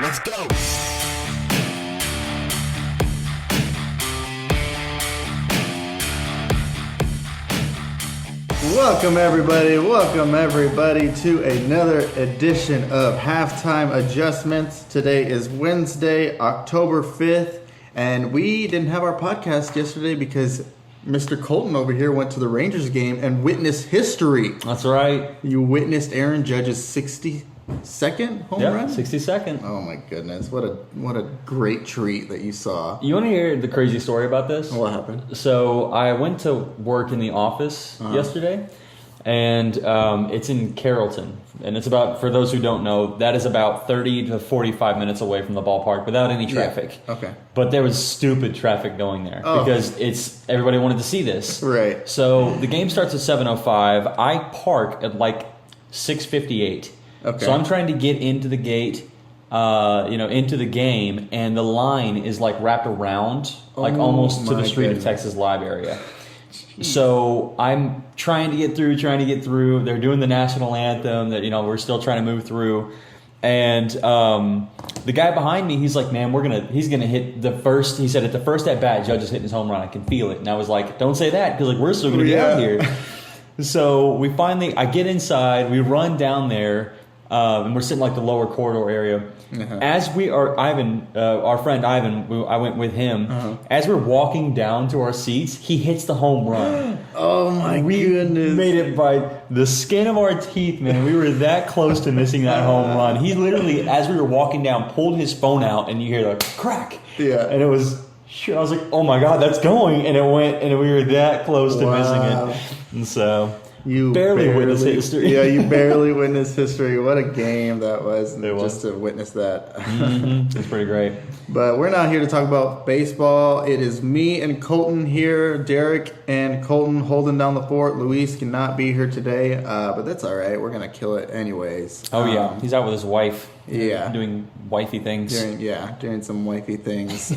Let's go. Welcome everybody to another edition of Halftime Adjustments. Today is Wednesday, October 5th, and we didn't have our podcast yesterday because Mr. Colton over here went to the Rangers game and witnessed history. That's right. You witnessed Aaron Judge's 62nd home run? 62nd. Oh my goodness, what a great treat that you saw. You want to hear the crazy story about this? What happened? So I went to work in the office yesterday, and it's in Carrollton. And it's about, for those who don't know, that is about 30 to 45 minutes away from the ballpark without any traffic. Yeah. Okay. But there was stupid traffic going there because everybody wanted to see this. Right. So the game starts at 7:05. I park at like 6:58. Okay. So I'm trying to get into the gate, into the game, and the line is like wrapped around, like almost to the Street of Texas Live area. So I'm trying to get through. They're doing the national anthem that, we're still trying to move through. And the guy behind me, he's like, man, he's gonna hit the first. He said at the first at bat, Judge is hitting his home run. I can feel it. And I was like, don't say that, because we're still gonna get out here. So I get inside, we run down there, and we're sitting like the lower corridor area. Uh-huh. As we are, our friend Ivan, I went with him. Uh-huh. As we're walking down to our seats, he hits the home run. Oh my goodness! We made it by the skin of our teeth, man. We were that close to missing that home run. He literally, as we were walking down, pulled his phone out, and you hear the crack. Yeah, and it was. I was like, oh my God, that's going. And it went, and we were that close to missing it. And so, you barely witnessed history. Yeah, you barely witnessed history. What a game that was. Just to witness that. Mm-hmm. It's pretty great. But we're not here to talk about baseball. It is me and Colton here. Derric and Colton holding down the fort. Luis cannot be here today, but that's all right. We're going to kill it anyways. Oh, yeah. He's out with his wife. Yeah. Doing wifey things. Doing some wifey things.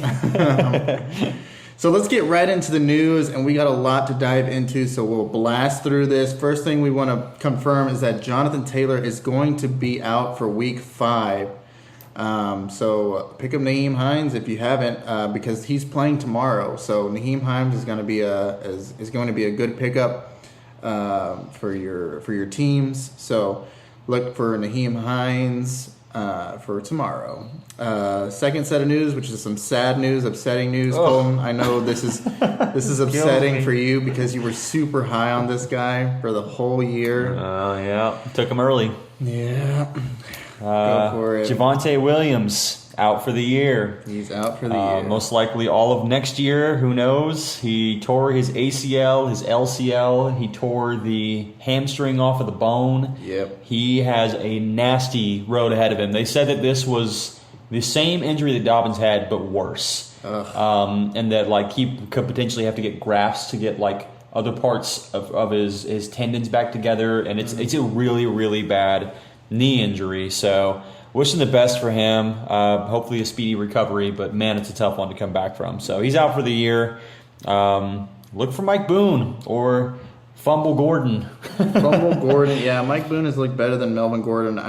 So let's get right into the news, and we got a lot to dive into, so we'll blast through this. First thing we want to confirm is that Jonathan Taylor is going to be out for Week 5. So pick up Nyheim Hines if you haven't, because he's playing tomorrow. So Nyheim Hines is going to be a good pickup for your teams. So look for Nyheim Hines for tomorrow. Second set of news, which is some sad news, upsetting news. Colton, I know this is upsetting for you because you were super high on this guy for the whole year. Yeah, took him early. Yeah, go for it. Javonte Williams out for the year. He's out for the year. Most likely all of next year. Who knows? He tore his ACL, his LCL. He tore the hamstring off of the bone. Yep. He has a nasty road ahead of him. They said that this was the same injury that Dobbins had, but worse. And that he could potentially have to get grafts to get other parts of his tendons back together. And it's a really, really bad knee injury. So wishing the best for him. Hopefully a speedy recovery, but man, it's a tough one to come back from. So he's out for the year. Look for Mike Boone or Fumble Gordon. Fumble Gordon. Yeah, Mike Boone has looked better than Melvin Gordon.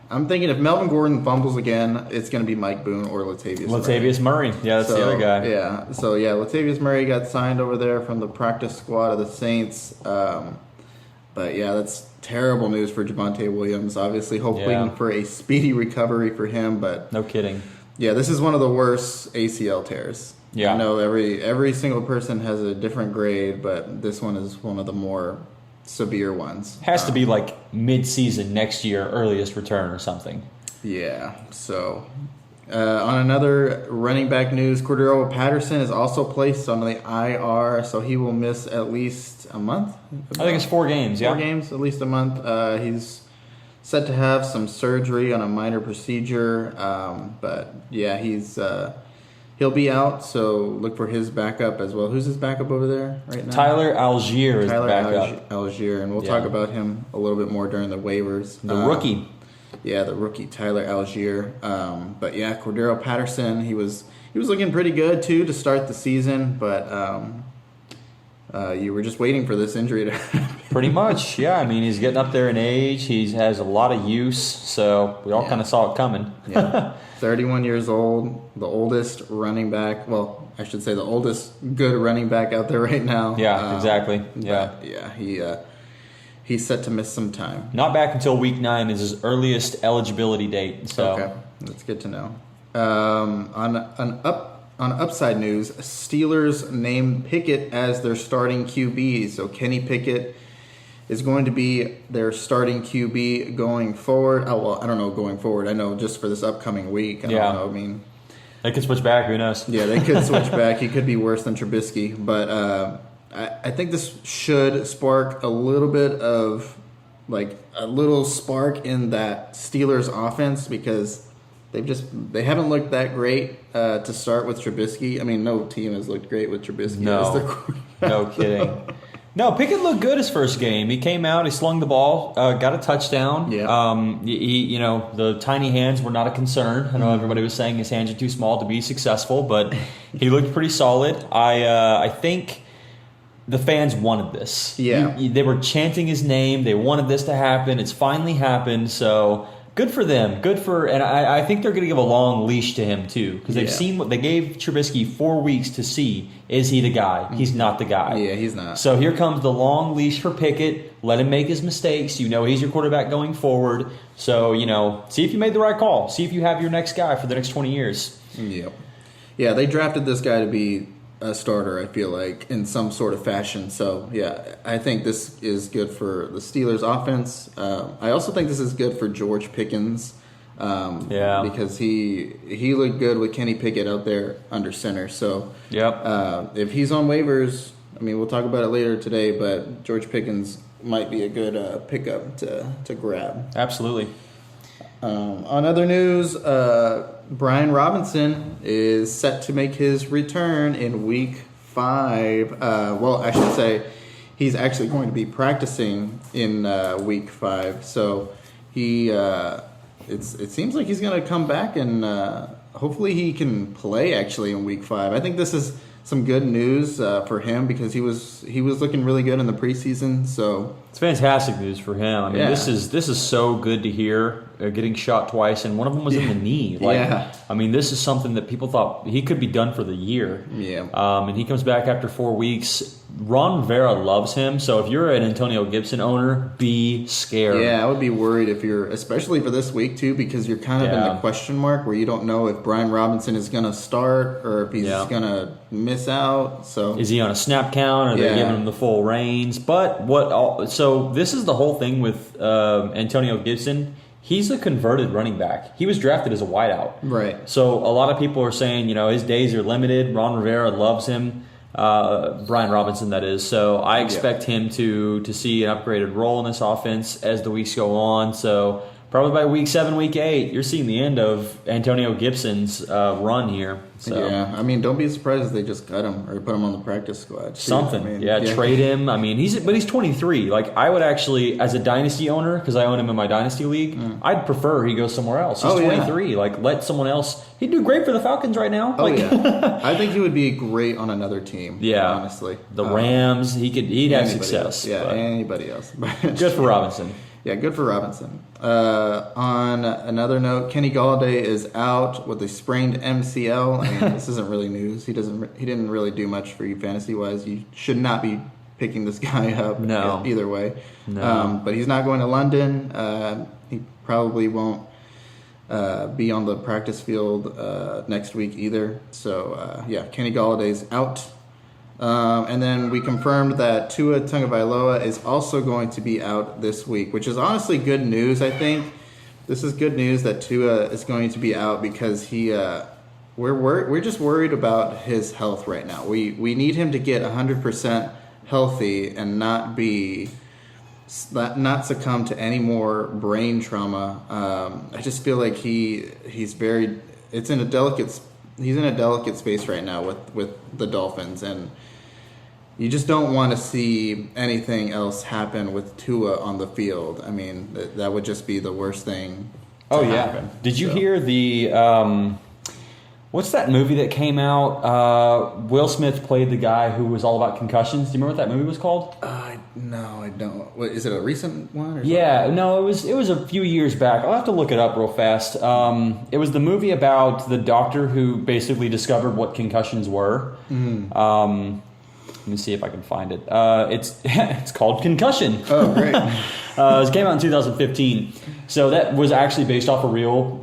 I'm thinking if Melvin Gordon fumbles again, it's going to be Mike Boone or Latavius Murray. Yeah, that's the other guy. Yeah. So, Latavius Murray got signed over there from the practice squad of the Saints. But, yeah, that's terrible news for Javonte Williams. Obviously, hoping for a speedy recovery for him. But no kidding. Yeah, this is one of the worst ACL tears. Yeah. I know every single person has a different grade, but this one is one of the more severe ones. Has to be mid-season next year, earliest return or something. Yeah. So, on another running back news, Cordero Patterson is also placed on the IR, so he will miss at least a month. I think it's 4 games. Yeah, 4 games, at least a month. He's set to have some surgery on a minor procedure, but yeah, he'll be out, so look for his backup as well. Who's his backup over there right now? Tyler Algier is the backup. Algier, and we'll talk about him a little bit more during the waivers. The rookie. Yeah, the rookie, Tyler Algier. But yeah, Cordero Patterson, he was looking pretty good too to start the season, but you were just waiting for this injury to happen. Pretty much, yeah. I mean, he's getting up there in age. He has a lot of use, so we all kind of saw it coming. Yeah. 31 years old, the oldest running back. Well, I should say the oldest good running back out there right now. Yeah, exactly. Yeah. Yeah, he's set to miss some time. Not back until week 9 is his earliest eligibility date. So. Okay, that's good to know. On upside news, Steelers named Pickett as their starting QB. So Kenny Pickett is going to be their starting QB going forward. Oh, well, I don't know going forward. I know just for this upcoming week. I don't know. I mean, they could switch back. Who knows? Yeah, they could switch back. He could be worse than Trubisky. But I think this should spark a little bit of, like, a little spark in that Steelers offense because they haven't looked that great to start with Trubisky. I mean, no team has looked great with Trubisky. No kidding. No, Pickett looked good his first game. He came out, he slung the ball, got a touchdown. Yeah. The tiny hands were not a concern. I know everybody was saying his hands are too small to be successful, but he looked pretty solid. I think the fans wanted this. Yeah. They were chanting his name. They wanted this to happen. It's finally happened, so good for them. And I think they're going to give a long leash to him too, because they've seen what they gave Trubisky 4 weeks to see. Is he the guy? He's not the guy. Yeah, he's not. So here comes the long leash for Pickett. Let him make his mistakes. You know he's your quarterback going forward. So, see if you made the right call. See if you have your next guy for the next 20 years. Yep. Yeah, they drafted this guy to be a starter, I feel like, in some sort of fashion. So, yeah, I think this is good for the Steelers' offense. I also think this is good for George Pickens. Because he looked good with Kenny Pickett out there under center. So, if he's on waivers, I mean, we'll talk about it later today, but George Pickens might be a good pickup to grab. Absolutely. On other news, Brian Robinson is set to make his return in Week 5. Well, I should say he's actually going to be practicing in Week 5. So it seems like he's going to come back and hopefully he can play actually in Week 5. I think this is some good news for him because he was looking really good in the preseason. So it's fantastic news for him. I mean, this is so good to hear. Getting shot twice, and one of them was in the knee. I mean, this is something that people thought he could be done for the year. Yeah. And he comes back after 4 weeks. Ron Rivera loves him, so if you're an Antonio Gibson owner, be scared. Yeah, I would be worried if you're, especially for this week too, because you're kind of in the question mark where you don't know if Brian Robinson is going to start or if he's going to miss out. So is he on a snap count? Are they giving him the full reins? But so this is the whole thing with Antonio Gibson. He's a converted running back. He was drafted as a wideout. Right. So a lot of people are saying, his days are limited. Ron Rivera loves him. Brian Robinson, that is. So I expect him to see an upgraded role in this offense as the weeks go on. So probably by week 7, week 8, you're seeing the end of Antonio Gibson's run here. So. Yeah, I mean, don't be surprised if they just cut him or put him on the practice squad. Too. Something, I mean, trade him. I mean, he's 23. Like, I would actually, as a dynasty owner, because I own him in my dynasty league, I'd prefer he goes somewhere else. He's 23. Like, let someone else. He'd do great for the Falcons right now. I think he would be great on another team. Yeah, honestly, the Rams. He'd have success. Anybody else. Good for Robinson. Yeah, good for Robinson. On another note, Kenny Galladay is out with a sprained MCL. I mean, this isn't really news. He didn't really do much for you fantasy wise. You should not be picking this guy up. No. Either way. No. But he's not going to London. He probably won't be on the practice field next week either. So Kenny Galladay's out. And then we confirmed that Tua Tagovailoa is also going to be out this week, which is honestly good news, I think. This is good news that Tua is going to be out because we're just worried about his health right now. We need him to get 100% healthy and not succumb to any more brain trauma. I just feel like he's in a delicate space right now with the Dolphins, and you just don't want to see anything else happen with Tua on the field. I mean, that would just be the worst thing to happen. Did you hear the What's that movie that came out? Will Smith played the guy who was all about concussions. Do you remember what that movie was called? No, I don't. What, is it a recent one? Or yeah, no, it was a few years back. I'll have to look it up real fast. It was the movie about the doctor who basically discovered what concussions were. Let me see if I can find it. It's called Concussion. Oh, great. It came out in 2015. So that was actually based off a real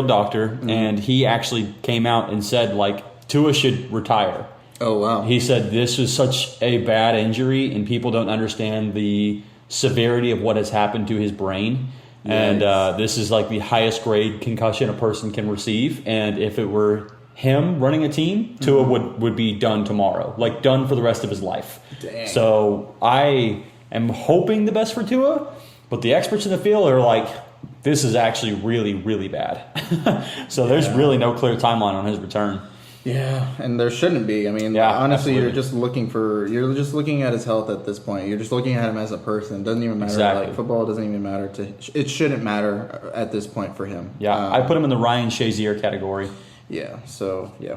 doctor, and he actually came out and said like Tua should retire. Oh wow. He said this was such a bad injury, and people don't understand the severity of what has happened to his brain. Yikes. And this is like the highest grade concussion a person can receive. And if it were him running a team, Tua would be done tomorrow, like done for the rest of his life. Dang. So I am hoping the best for Tua, but the experts in the field are like, this is actually really, really bad. So there's really no clear timeline on his return. Yeah, and there shouldn't be. I mean, honestly, absolutely. You're just looking at his health at this point. You're just looking at him as a person. It doesn't even matter. Exactly. Like football doesn't even matter it shouldn't matter at this point for him. Yeah, I put him in the Ryan Shazier category. Yeah. So yeah.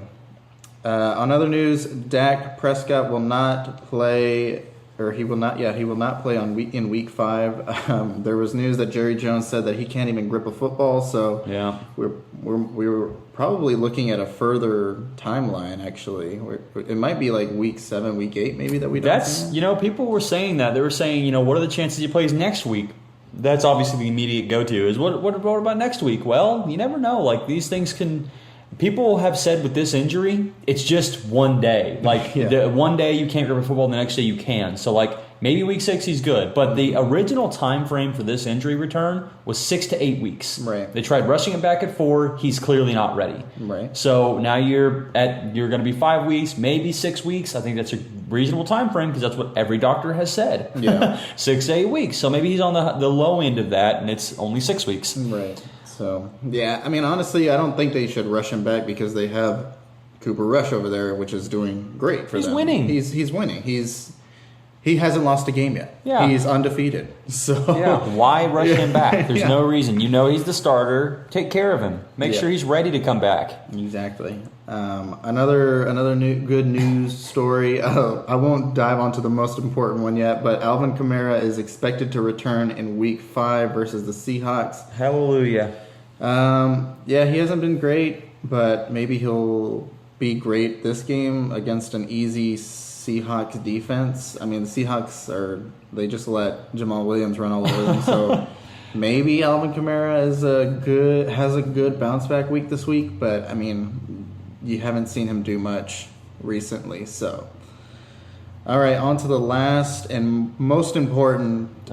On other news, Dak Prescott will not play. Or he will not play in week 5. There was news that Jerry Jones said that he can't even grip a football. So yeah, we're probably looking at a further timeline. Actually, it might be like week 7, week 8, maybe that we don't. That's people were saying that they were saying what are the chances he plays next week? That's obviously the immediate go-to is what about next week? Well, you never know. Like these things can. People have said with this injury, it's just one day. Like one day you can't grip a football, the next day you can. So like maybe week 6 he's good, but the original time frame for this injury return was 6 to 8 weeks. Right. They tried rushing him back at 4. He's clearly not ready. Right. So now you're going to be 5 weeks, maybe 6 weeks. I think that's a reasonable time frame because that's what every doctor has said. Yeah. 6 to 8 weeks. So maybe he's on the low end of that, and it's only 6 weeks. Right. So, yeah, I mean, honestly, I don't think they should rush him back because they have Cooper Rush over there, which is doing great for them. He's winning. He's winning. He hasn't lost a game yet. Yeah. He's undefeated. So yeah, why rush him back? There's no reason. He's the starter. Take care of him. Make sure he's ready to come back. Exactly. Another good news story. I won't dive onto the most important one yet, but Alvin Kamara is expected to return in Week 5 versus the Seahawks. Hallelujah. He hasn't been great, but maybe he'll be great this game against an easy Seahawks defense. I mean, the Seahawks they just let Jamal Williams run all over them, so maybe Alvin Kamara has a good bounce back week this week, but I mean, you haven't seen him do much recently, so. All right, on to the last and most important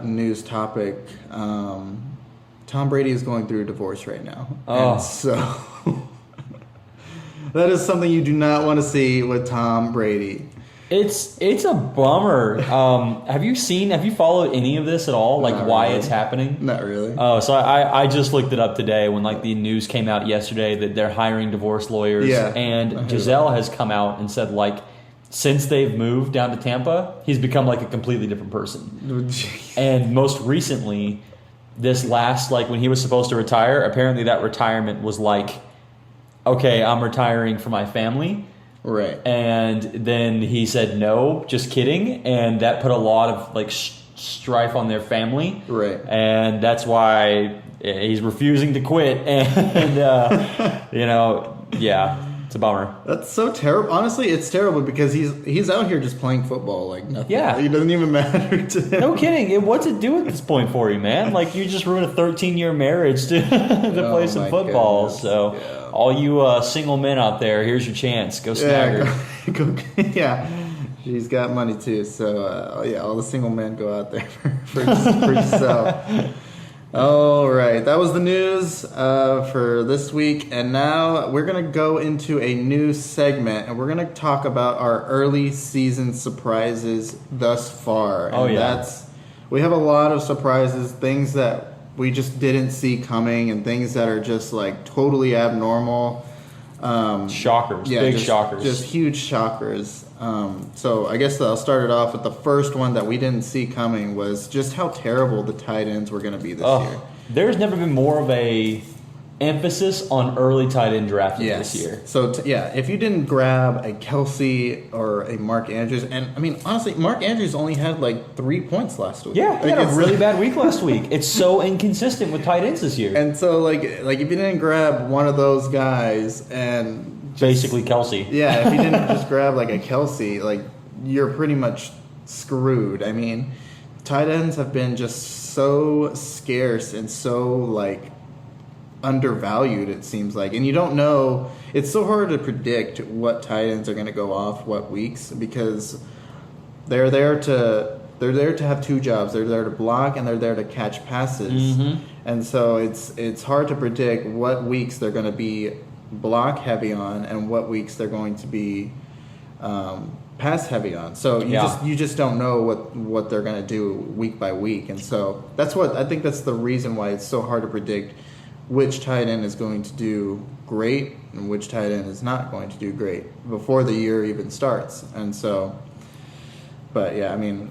news topic. Tom Brady is going through a divorce right now. Oh. And so that is something you do not want to see with Tom Brady. It's a bummer. Have you followed any of this at all? Like why it's happening? Not really. Oh, so I just looked it up today when the news came out yesterday that they're hiring divorce lawyers. Yeah. And Giselle has come out and said since they've moved down to Tampa, he's become a completely different person. And most recently, this last when he was supposed to retire, apparently that retirement was okay, I'm retiring for my family. Right. And then he said, no, just kidding. And that put a lot of strife on their family. Right. And that's why he's refusing to quit. And, it's a bummer. That's so terrible. Honestly, it's terrible because he's out here just playing football like nothing. Yeah. It doesn't even matter to him. No kidding. What's it do at this point for you, man? You just ruined a 13-year marriage to play some football. Goodness. So all you single men out there, here's your chance. Go snag her. Go, she's got money too. So all the single men go out there for yourself. All right, that was the news for this week, and now we're going to go into a new segment, and we're going to talk about our early season surprises thus far. And we have a lot of surprises, things that we just didn't see coming, and things that are just totally abnormal. Shockers, big shockers. Just huge shockers. So I guess I'll start it off with the first one that we didn't see coming was just how terrible the tight ends were going to be this year. There's never been more of a emphasis on early tight end drafting this year. So, if you didn't grab a Kelsey or a Mark Andrews, and I mean, honestly, Mark Andrews only had like 3 points last week. Yeah, he had a really bad week last week. It's so inconsistent with tight ends this year. And so, like if you didn't grab one of those guys and basically Kelsey. Yeah, if you didn't just grab like a Kelsey, like you're pretty much screwed. I mean, tight ends have been just so scarce and so like undervalued, it seems like, and you don't know. It's so hard to predict what tight ends are going to go off what weeks because they're there to have two jobs. They're there to block and they're there to catch passes, and so it's hard to predict what weeks they're going to be block heavy on and what weeks they're going to be pass heavy on. So you just don't know what they're going to do week by week, and so that's the reason why it's so hard to predict which tight end is going to do great and which tight end is not going to do great before the year even starts. And so, but yeah, I mean,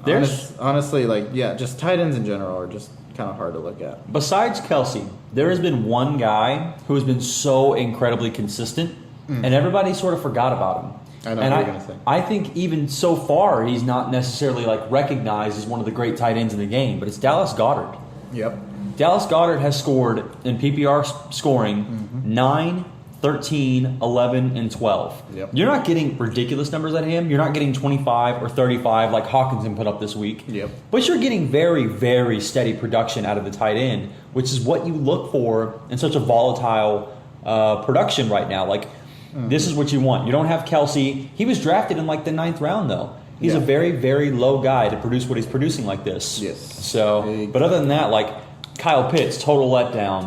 honestly, just tight ends in general are just kind of hard to look at. Besides Kelsey, there has been one guy who has been so incredibly consistent, and everybody sort of forgot about him. I know what you're going to say. I think even so far, he's not necessarily like recognized as one of the great tight ends in the game, but it's Dallas Goedert. Yep. Dallas Goedert has scored in PPR scoring 9, 13, 11, and 12. Yep. You're not getting ridiculous numbers out of him. You're not getting 25 or 35 like Hawkinson put up this week. Yep. But you're getting very, very steady production out of the tight end, which is what you look for in such a volatile production right now. Like, this is what you want. You don't have Kelsey. He was drafted in like the 9th round, though. He's a very, very low guy to produce what he's producing like this. Yes. So, but other than that, like, Kyle Pitts, total letdown.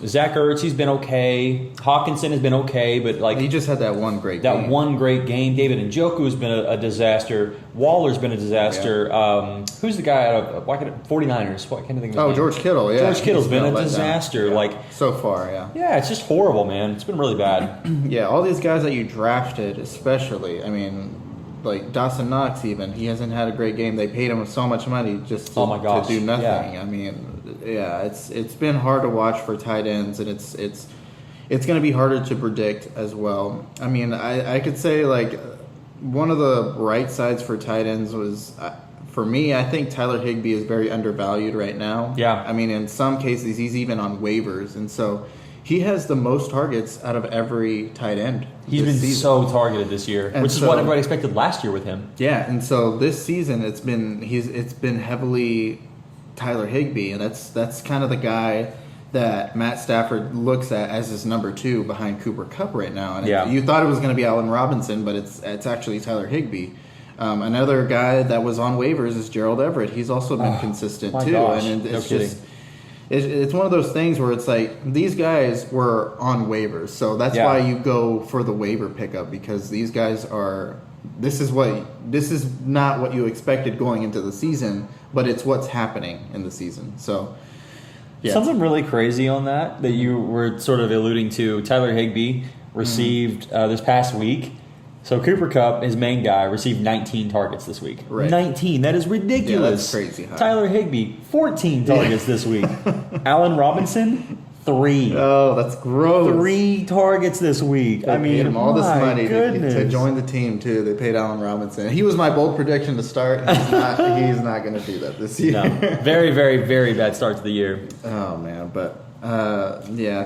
Zach Ertz, he's been okay. Hawkinson has been okay, but like he just had that one great game. One great game. David Njoku has been a disaster. Waller's been a disaster. Yeah. Who's the guy out of 49ers? What kind of thing? George Kittle. Yeah, George Kittle's been a disaster. Yeah. Like so far, yeah. Yeah, it's just horrible, man. It's been really bad. Yeah, all these guys that you drafted, especially. I mean, like Dawson Knox, even he hasn't had a great game. They paid him so much money just to do nothing. Yeah. I mean, it's been hard to watch for tight ends, and it's going to be harder to predict as well. I mean, I could say like one of the bright sides for tight ends was for me. I think Tyler Higbee is very undervalued right now. Yeah, I mean, in some cases he's even on waivers, and so. He has the most targets out of every tight end. He's been so targeted this year, which is what everybody expected last year with him. Yeah, and so this season it's been heavily Tyler Higbee, and that's kind of the guy that Matt Stafford looks at as his number 2 behind Cooper Kupp right now. And you thought it was going to be Allen Robinson, but it's actually Tyler Higbee. Another guy that was on waivers is Gerald Everett. He's also been consistent too, and it's just. It's one of those things where it's like these guys were on waivers, so that's why you go for the waiver pickup, because these guys are. This is not what you expected going into the season, but it's what's happening in the season. So, something really crazy on that you were sort of alluding to. Tyler Higbee received this past week. So Cooper Kupp, his main guy, received 19 targets this week. Right. 19. That is ridiculous. Yeah, that's crazy high. Tyler Higbee, 14 targets this week. Allen Robinson, 3. Oh, that's gross. 3 targets this week. They paid him all this money to join the team too. They paid Allen Robinson. He was my bold prediction to start. He's not going to do that this year. No. Very, very, very bad start to the year. Oh man, but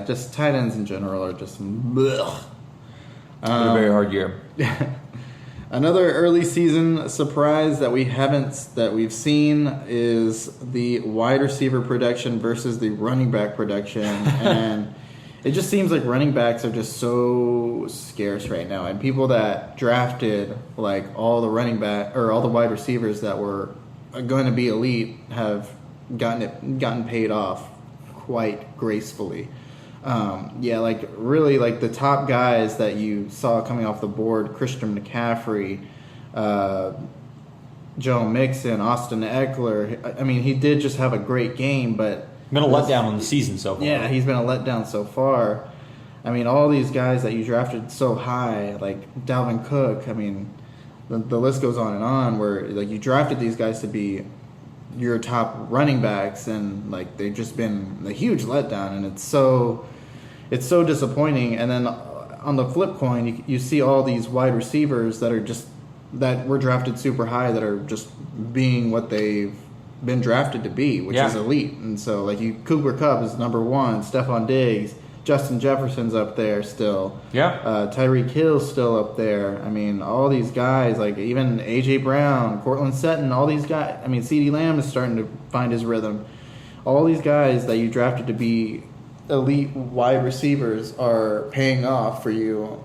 just tight ends in general are just. Blech. It's been a very hard year. Another early season surprise that we've seen is the wide receiver production versus the running back production, and it just seems like running backs are just so scarce right now. And people that drafted like all the wide receivers that were going to be elite have gotten paid off quite gracefully. Really, like the top guys that you saw coming off the board: Christian McCaffrey, Joe Mixon, Austin Eckler. I mean, he did just have a great game, but been a letdown on the season so far. Yeah, he's been a letdown so far. I mean, all these guys that you drafted so high, like Dalvin Cook. I mean, the list goes on and on. Where like you drafted these guys to be your top running backs, and like they've just been a huge letdown, and it's so disappointing. And then on the flip coin, you see all these wide receivers that were drafted super high that are just being what they've been drafted to be, which is elite. And so like Cooper Kupp is number 1, Stephon Diggs, Justin Jefferson's up there still. Yeah. Tyreek Hill's still up there. I mean, all these guys, like even A.J. Brown, Cortland Sutton, all these guys. I mean, CeeDee Lamb is starting to find his rhythm. All these guys that you drafted to be elite wide receivers are paying off for you.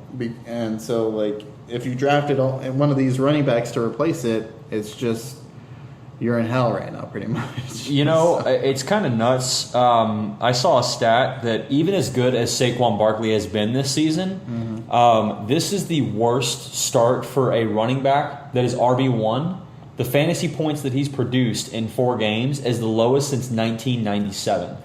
And so, like, if you drafted one of these running backs to replace it, it's just... you're in hell right now, pretty much. You know, it's kind of nuts. I saw a stat that even as good as Saquon Barkley has been this season, this is the worst start for a running back that is RB1. The fantasy points that he's produced in 4 games is the lowest since 1997.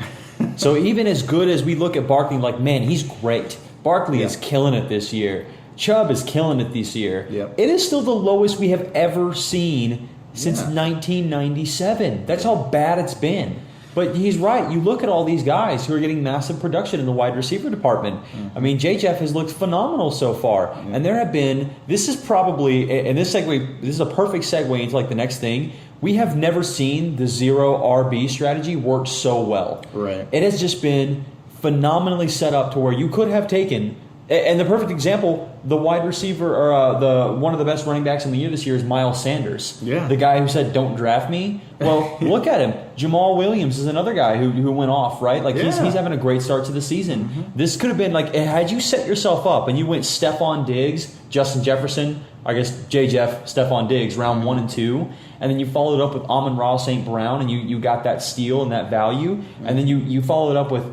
So even as good as we look at Barkley, like, man, he's great. Barkley is killing it this year. Chubb is killing it this year. Yep. It is still the lowest we have ever seen since 1997. That's how bad it's been. But he's right. You look at all these guys who are getting massive production in the wide receiver department. I mean, J-Jeff has looked phenomenal so far. And there have been, this is probably, and this is a perfect segue into like the next thing. We have never seen the zero RB strategy work so well. Right. It has just been phenomenally set up to where you could have taken, and the perfect example, the wide receiver, or one of the best running backs in the year this year is Miles Sanders. Yeah. The guy who said, "Don't draft me." Well, look at him. Jamal Williams is another guy who went off, right? Like he's having a great start to the season. This could have been like, had you set yourself up and you went Stephon Diggs, Justin Jefferson, I guess J-Jeff, Stephon Diggs, round 1 and 2, and then you followed up with Amon-Ra St. Brown, and you got that steal and that value, and then you followed up with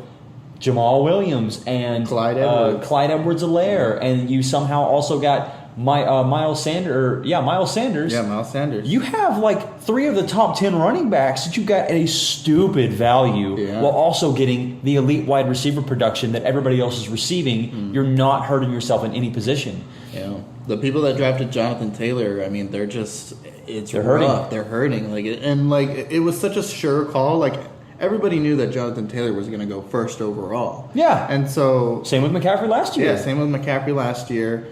Jamal Williams and Clyde Edwards-Helaire, and you somehow also got Miles Sanders. Miles Sanders. Yeah, Miles Sanders. You have like 3 of the top 10 running backs that you got at a stupid value while also getting the elite wide receiver production that everybody else is receiving. You're not hurting yourself in any position. Yeah. The people that drafted Jonathan Taylor, I mean, they're hurting. They're hurting. It was such a sure call. Like, everybody knew that Jonathan Taylor was going to go first overall. Yeah. And so... same with McCaffrey last year. Yeah, same with McCaffrey last year.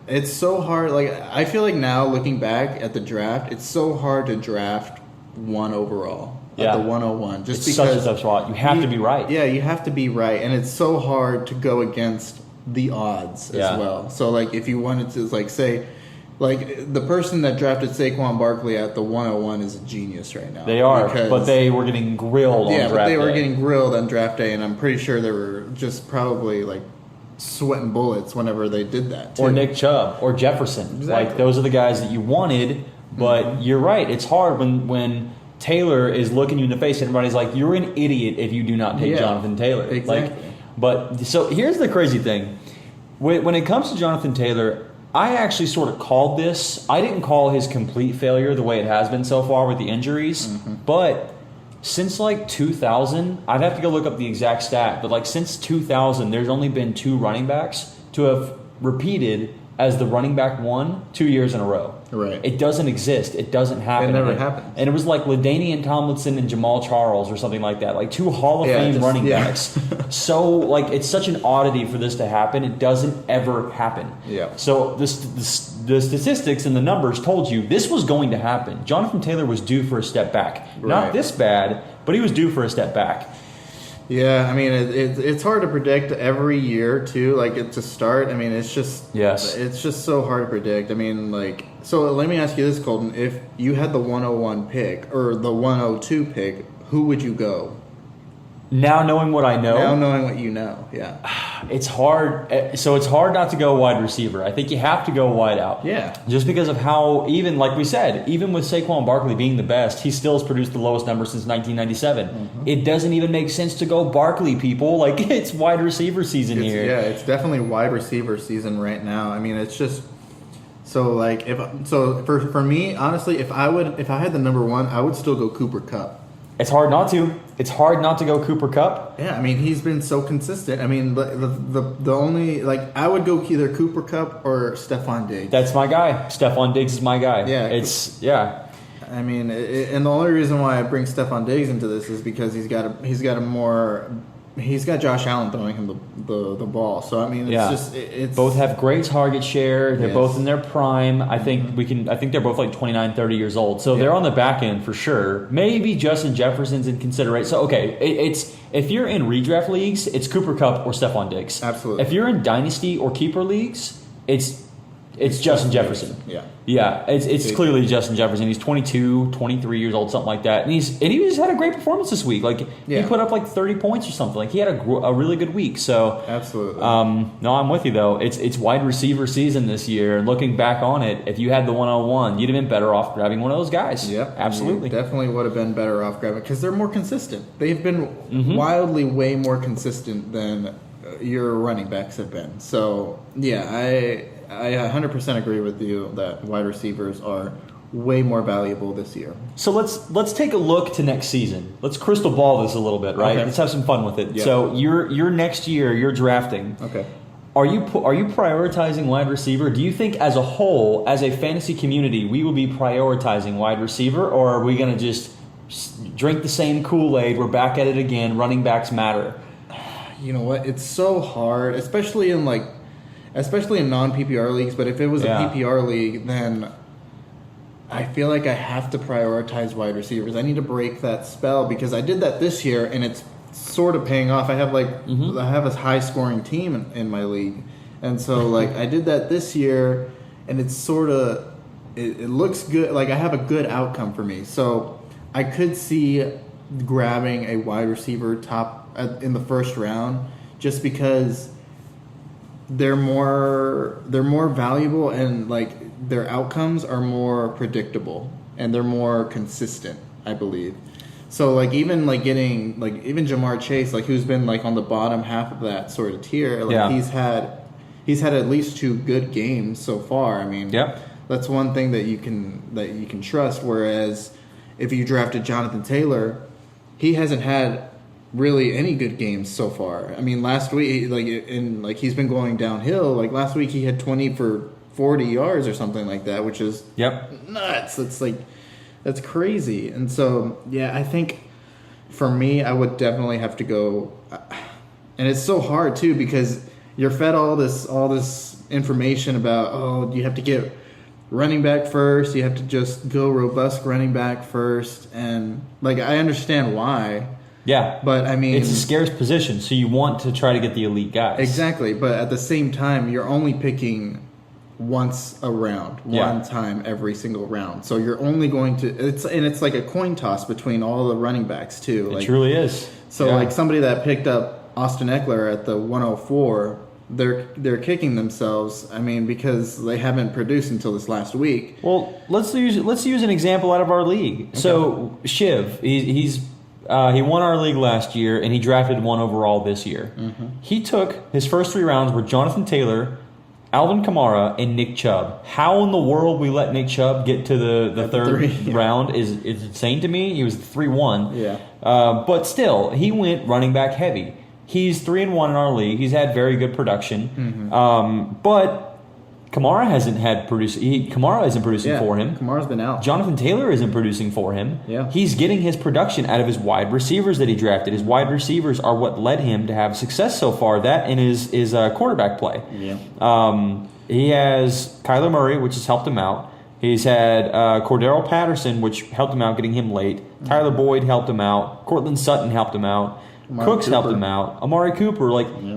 It's so hard. Like, I feel like now, looking back at the draft, it's so hard to draft 1 overall. At the 101. Just it's because... such a tough spot. You have to be right. Yeah, you have to be right. And it's so hard to go against the odds as well. So, like, if you wanted to, like, say... like, the person that drafted Saquon Barkley at the 101 is a genius right now. They are, but they were getting grilled on draft day. Yeah, but they were getting grilled on draft day, and I'm pretty sure they were just probably, like, sweating bullets whenever they did that, too. Or Nick Chubb, or Jefferson. Exactly. Like, those are the guys that you wanted, but you're right. It's hard when Taylor is looking you in the face, and everybody's like, you're an idiot if you do not take Jonathan Taylor. Exactly. But, so here's the crazy thing. When it comes to Jonathan Taylor... I actually sort of called this. I didn't call his complete failure the way it has been so far with the injuries. But since like 2000, I'd have to go look up the exact stat. But like since 2000, there's only been 2 running backs to have repeated as the running back 1 2 years in a row. Right. It doesn't exist. It doesn't happen. It never happens. And it was like LaDainian Tomlinson and Jamal Charles or something like that. Like 2 Hall of Fame running backs. So like it's such an oddity for this to happen. It doesn't ever happen. Yeah. So the statistics and the numbers told you this was going to happen. Jonathan Taylor was due for a step back. Right. Not this bad, but he was due for a step back. Yeah, I mean, it's hard to predict every year, too. Like, to start, I mean, it's just... yes. It's just so hard to predict. I mean, like... so, let me ask you this, Colton. If you had the 101 pick, or the 102 pick, who would you go? Now knowing what I know... now knowing what you know, yeah. It's hard. So it's hard not to go wide receiver. I think you have to go wide out. Yeah. Just because of how, even like we said, even with Saquon Barkley being the best, he still has produced the lowest number since 1997. It doesn't even make sense to go Barkley, people. Like, it's wide receiver season here. Yeah, it's definitely wide receiver season right now. I mean, it's just... so, like, for me, honestly, if I had the number 1, I would still go Cooper Kupp. It's hard not to. It's hard not to go Cooper Kupp. Yeah, I mean, he's been so consistent. I mean, the only, like, I would go either Cooper Kupp or Stephon Diggs. That's my guy. Stephon Diggs is my guy. Yeah. I mean, and the only reason why I bring Stephon Diggs into this is because he's got Josh Allen throwing him the ball. So I mean, it's both have great target share. They're Yes. both in their prime. I think they're both like 29, 30 years old. So they're on the back end for sure. Maybe Justin Jefferson's in consideration. So okay, it's if you're in redraft leagues, it's Cooper Kupp or Stephon Diggs. Absolutely. If you're in dynasty or keeper leagues, it's Justin Jefferson. Yeah, it's clearly Justin Jefferson. He's 22, 23 years old, something like that. And he just had a great performance this week. Like he put up like 30 points or something. Like he had a really good week. So absolutely. No, I'm with you though. It's wide receiver season this year. And looking back on it, if you had the 101, you'd have been better off grabbing one of those guys. Yep, absolutely. You definitely would have been better off grabbing because they're more consistent. They've been wildly way more consistent than your running backs have been. So yeah, I 100% agree with you that wide receivers are way more valuable this year. So let's take a look to next season. Let's crystal ball this a little bit, right? Okay. Let's have some fun with it. Yeah. So you're next year, you're drafting. Okay. Are you prioritizing wide receiver? Do you think as a whole, as a fantasy community, we will be prioritizing wide receiver, or are we going to just drink the same Kool-Aid? We're back at it again. Running backs matter. You know what? It's so hard, especially in non-PPR leagues, but if it was a PPR league, then I feel like I have to prioritize wide receivers. I need to break that spell because I did that this year, and it's sort of paying off. I have I have a high-scoring team in my league, and so I did that this year, and it's sort of it looks good. Like I have a good outcome for me, so I could see grabbing a wide receiver in the first round just because they're more valuable and their outcomes are more predictable and they're more consistent, I believe. So even getting even Jamar Chase, who's been on the bottom half of that sort of tier, he's had at least 2 good games so far. I mean, that's one thing that you can trust. Whereas if you drafted Jonathan Taylor, he hasn't had really any good games so far. I mean, last week, he's been going downhill. Last week, he had 20 for 40 yards or something like that, which is nuts. That's crazy. And so, yeah, I think for me, I would definitely have to go. And it's so hard too because you're fed all this information about you have to get running back first. You have to just go robust running back first, and I understand why. Yeah, but I mean, it's a scarce position, so you want to try to get the elite guys. Exactly, but at the same time, you're only picking once a round, one time every single round. So you're only going to it's like a coin toss between all the running backs too. It truly is. So somebody that picked up Austin Eckler at the 104, they're kicking themselves. I mean, because they haven't produced until this last week. Well, let's use an example out of our league. Okay. So Shiv, he won our league last year, and he drafted 1 overall this year. Mm-hmm. He took his first 3 rounds were Jonathan Taylor, Alvin Kamara, and Nick Chubb. How in the world we let Nick Chubb get to the third round is insane to me. He was 3-1. Yeah. But still, he went running back heavy. He's 3-1 in our league. He's had very good production. Mm-hmm. But Kamara Kamara isn't producing for him. Kamara's been out. Jonathan Taylor isn't producing for him. Yeah. He's getting his production out of his wide receivers that he drafted. His wide receivers are what led him to have success so far. That and his quarterback play. Yeah. He has Kyler Murray, which has helped him out. He's had Cordero Patterson, which helped him out getting him late. Tyler Boyd helped him out. Cortland Sutton helped him out. Cooks helped him out. Amari Cooper,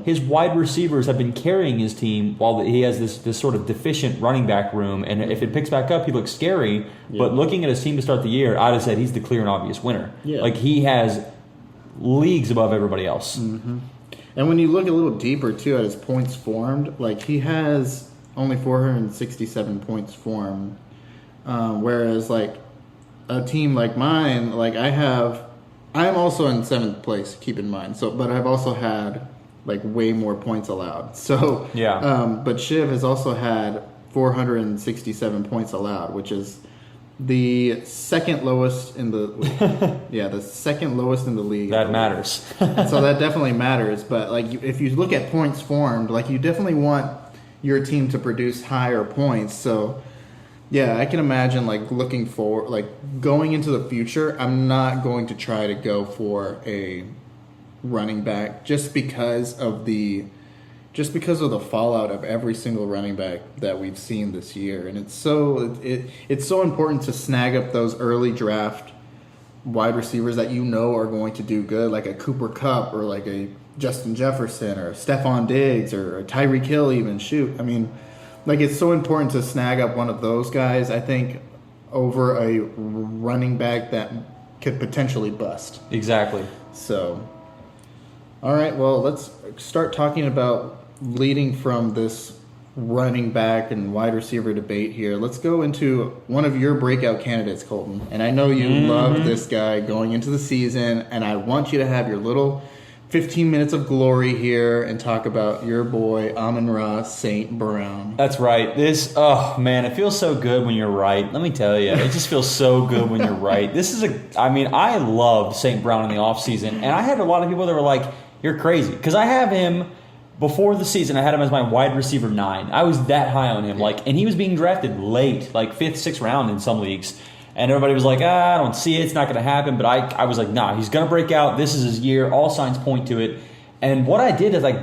his wide receivers have been carrying his team while he has this sort of deficient running back room. And if it picks back up, he looks scary. Yeah. But looking at his team to start the year, I'd have said he's the clear and obvious winner. Yeah. He has leagues above everybody else. Mm-hmm. And when you look a little deeper, too, at his points formed, he has only 467 points formed. Whereas, a team like mine, I'm also in 7th place, keep in mind. But I've also had way more points allowed. So but Shiv has also had 467 points allowed, which is the second lowest in the league. The second lowest in the league. That matters. So that definitely matters. But if you look at points formed, you definitely want your team to produce higher points. So Yeah, I can imagine like looking forward, like going into the future. I'm not going to try to go for a running back just because of the fallout of every single running back that we've seen this year, and it's so important to snag up those early draft wide receivers that you know are going to do good, like a Cooper Kupp or like a Justin Jefferson or a Stephon Diggs or a Tyreek Hill even. Shoot, I mean, like it's so important to snag up one of those guys, I think, over a running back that could potentially bust. Exactly. So, all right, well, let's start talking about leading from this running back and wide receiver debate here. Let's go into one of your breakout candidates, Colton. And I know you love this guy going into the season, and I want you to have your little 15 minutes of glory here and talk about your boy, Amon-Ra St. Brown. That's right. Oh man, it feels so good when you're right. Let me tell you, it just feels so good when you're right. I love St. Brown in the offseason, and I had a lot of people that were like, you're crazy. Because I have him, before the season, I had him as my wide receiver 9. I was that high on him. And he was being drafted late, like 5th, 6th round in some leagues. And everybody was like, I don't see it. It's not going to happen. But I was like, nah, he's going to break out. This is his year. All signs point to it. And what I did is I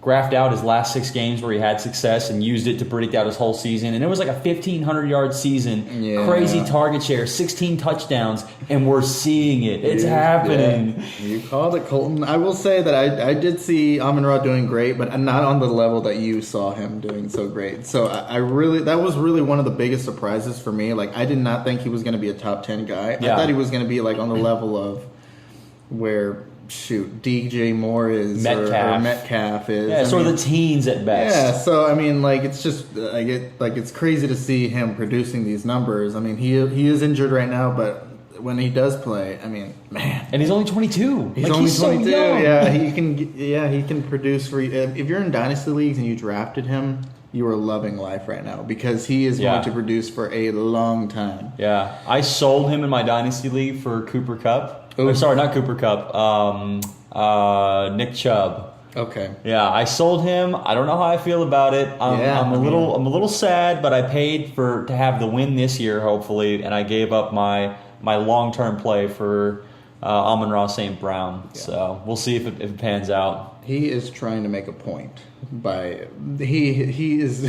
graphed out his last 6 games where he had success and used it to predict out his whole season. And it was like a 1,500-yard season, crazy target share, 16 touchdowns, and we're seeing it. It's happening. Yeah. You called it, Colton. I will say that I did see Amon-Ra doing great, but not on the level that you saw him doing so great. So that was really one of the biggest surprises for me. Like, I did not think he was going to be a top 10 guy. Yeah. I thought he was going to be like on the level of where DJ Moore is or Metcalf is. Yeah, sort of the teens at best. Yeah, so I mean, like it's just it's crazy to see him producing these numbers. I mean, he is injured right now, but when he does play, I mean, man, and he's only 22. He's only 22. So young. Yeah, he can produce for you. If you're in dynasty leagues and you drafted him, you are loving life right now because he is going to produce for a long time. Yeah, I sold him in my dynasty league for Cooper Kupp. Oh, sorry, not Cooper Kupp. Nick Chubb. Okay. Yeah, I sold him. I don't know how I feel about it. I'm a little sad, but I paid to have the win this year, hopefully, and I gave up my long-term play for Amon-Ra St. Brown. Yeah. So we'll see if it pans out. He is trying to make a point he is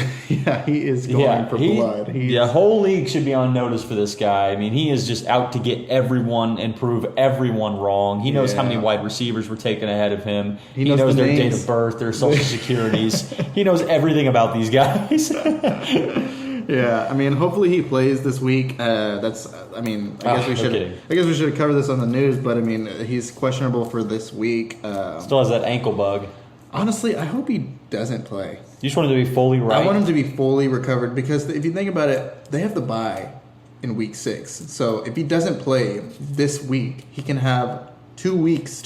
going for blood. The whole league should be on notice for this guy. I mean, he is just out to get everyone and prove everyone wrong. He knows how many wide receivers were taken ahead of him. He knows their date of birth, their social securities. He knows everything about these guys. Yeah, I mean, hopefully he plays this week. I guess we should have covered this on the news, but I mean, he's questionable for this week. Still has that ankle bug. Honestly, I hope he doesn't play. You just want him to be fully right? I want him to be fully recovered because if you think about it, they have the bye in week 6. So if he doesn't play this week, he can have 2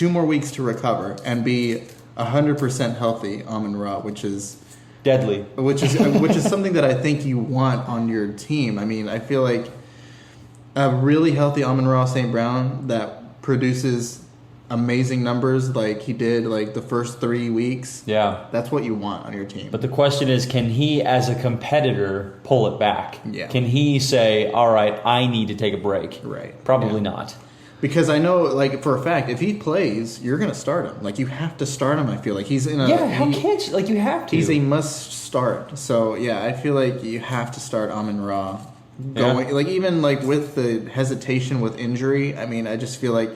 more weeks to recover and be 100% healthy, Amon-Ra, which is deadly. Which is something that I think you want on your team. I mean, I feel like a really healthy Amon-Ra St. Brown that produces amazing numbers like he did like the first 3 weeks. Yeah. That's what you want on your team. But the question is, can he as a competitor pull it back? Yeah. Can he say, all right, I need to take a break? Right. Probably not. Because I know, like, for a fact, if he plays, you're going to start him. Like, you have to start him, I feel like. He's in a... Yeah, how can't you? Like, you have to. He's a must-start. So, yeah, I feel like you have to start Amon-Ra. Like, even, like, with the hesitation with injury, I mean, I just feel like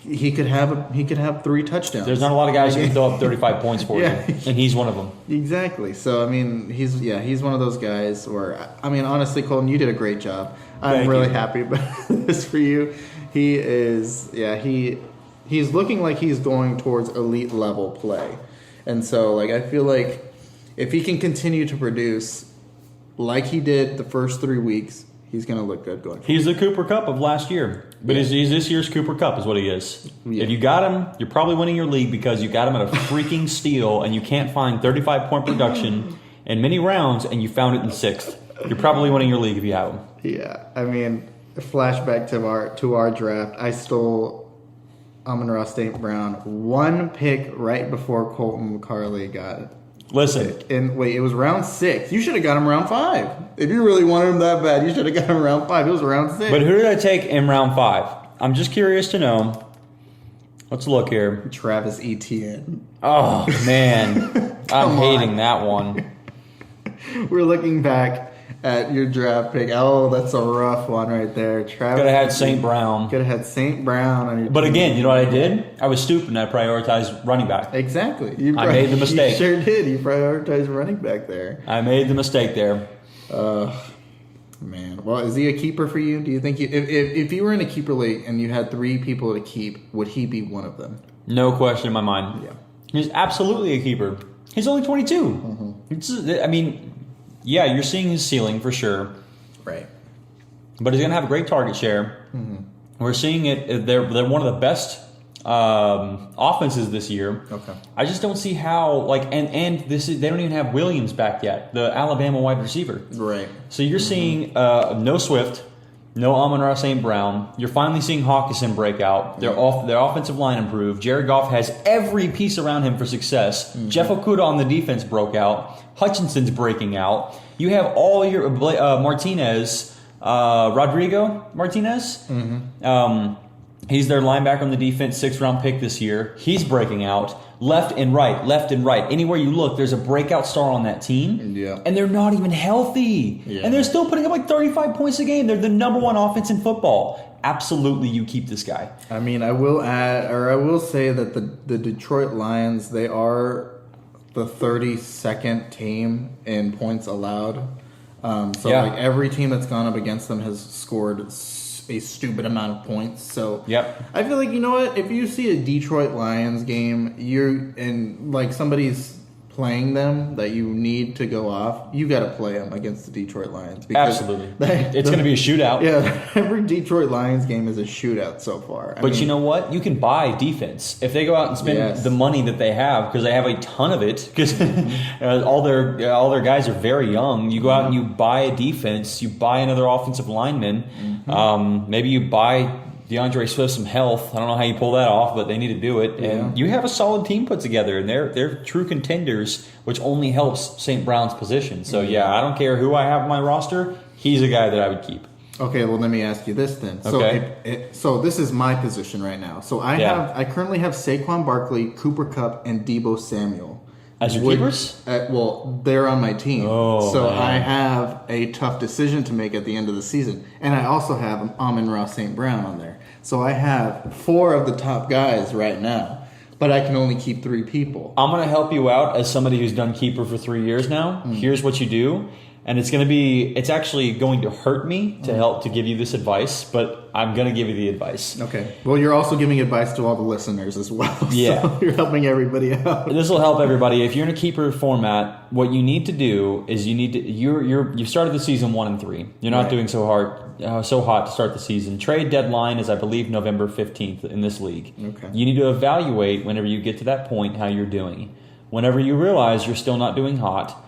he could have 3 touchdowns. There's not a lot of guys who can throw up 35 points for you, and he's one of them. Exactly. So, I mean, he's one of those guys where, I mean, honestly, Colton, you did a great job. I'm really happy about this for you. He is, he's looking like he's going towards elite level play. And so, like, I feel like if he can continue to produce like he did the first 3 weeks, he's going to look good going forward. He's the Cooper Kupp of last year. But he's this year's Cooper Kupp is what he is. Yeah. If you got him, you're probably winning your league because you got him at a freaking steal and you can't find 35-point production in many rounds and you found it in 6th. You're probably winning your league if you have him. Yeah, I mean, flashback to our draft. I stole Amon-Ra St. Brown 1 pick right before Colton Carley got Listen. And wait, it was round 6. You should have got him round 5. If you really wanted him that bad, you should have got him round 5. It was round 6. But who did I take in round 5? I'm just curious to know. Let's look here. Travis Etienne. Oh, man. I'm hating that one. We're looking back at your draft pick. Oh, that's a rough one right there. Travis. Could have had St. Brown. Could have had St. Brown on your But team. again, you know what I did? I was stupid and I prioritized running back. Exactly. I made the mistake. You sure did. You prioritized running back there. I made the mistake there. Man. Well, is he a keeper for you? Do you think if you were in a keeper league and you had 3 people to keep, would he be one of them? No question in my mind. Yeah. He's absolutely a keeper. He's only 22. Mm-hmm. I mean, yeah, you're seeing his ceiling for sure. Right. But he's going to have a great target share. Mm-hmm. We're seeing it. They're one of the best offenses this year. Okay. I just don't see how and this is they don't even have Williams back yet, the Alabama wide receiver. Right. So you're seeing no Swift, no Amon-Ra St. Brown. You're finally seeing Hawkinson break out. Their offensive line improved. Jared Goff has every piece around him for success. Mm-hmm. Jeff Okudah on the defense broke out. Hutchinson's breaking out. You have all your Rodrigo Martinez. Mm-hmm. He's their linebacker on the defense, 6th-round pick this year. He's breaking out. Left and right. Anywhere you look, there's a breakout star on that team. Yeah. And they're not even healthy. Yeah. And they're still putting up 35 points a game. They're the number 1 offense in football. Absolutely, you keep this guy. I mean, I will say that the Detroit Lions, they are the 32nd team in points allowed. Every team that's gone up against them has scored a stupid amount of points. So I feel like, you know what, if you see a Detroit Lions game, somebody's playing them that you need to go off, you got to play them against the Detroit Lions. Absolutely. It's going to be a shootout. Yeah, every Detroit Lions game is a shootout so far. But you know what? You can buy defense. If they go out and spend the money that they have, because they have a ton of it, because all their guys are very young, you go out and you buy a defense, you buy another offensive lineman, maybe you buy DeAndre Swift some health. I don't know how you pull that off, but they need to do it. And you have a solid team put together, and they're true contenders, which only helps St. Brown's position. So, I don't care who I have on my roster. He's a guy that I would keep. Okay, well, let me ask you this then. Okay. So this is my position right now. So I currently have Saquon Barkley, Cooper Kupp, and Debo Samuel. As your keepers? They're on my team. Oh, so man. I have a tough decision to make at the end of the season. And I also have Amon-Ra St. Brown on there. So I have 4 of the top guys right now. But I can only keep 3 people. I'm going to help you out as somebody who's done keeper for 3 years now. Here's what you do. And it's actually going to hurt me to help to give you this advice, but I'm going to give you the advice. Okay. Well, you're also giving advice to all the listeners as well. Yeah. So you're helping everybody out. This will help everybody. If you're in a keeper format, what you need to do is you started the season 1-3. You're not doing so hot to start the season. Trade deadline is, I believe, November 15th in this league. Okay. You need to evaluate whenever you get to that point how you're doing. Whenever you realize you're still not doing hot,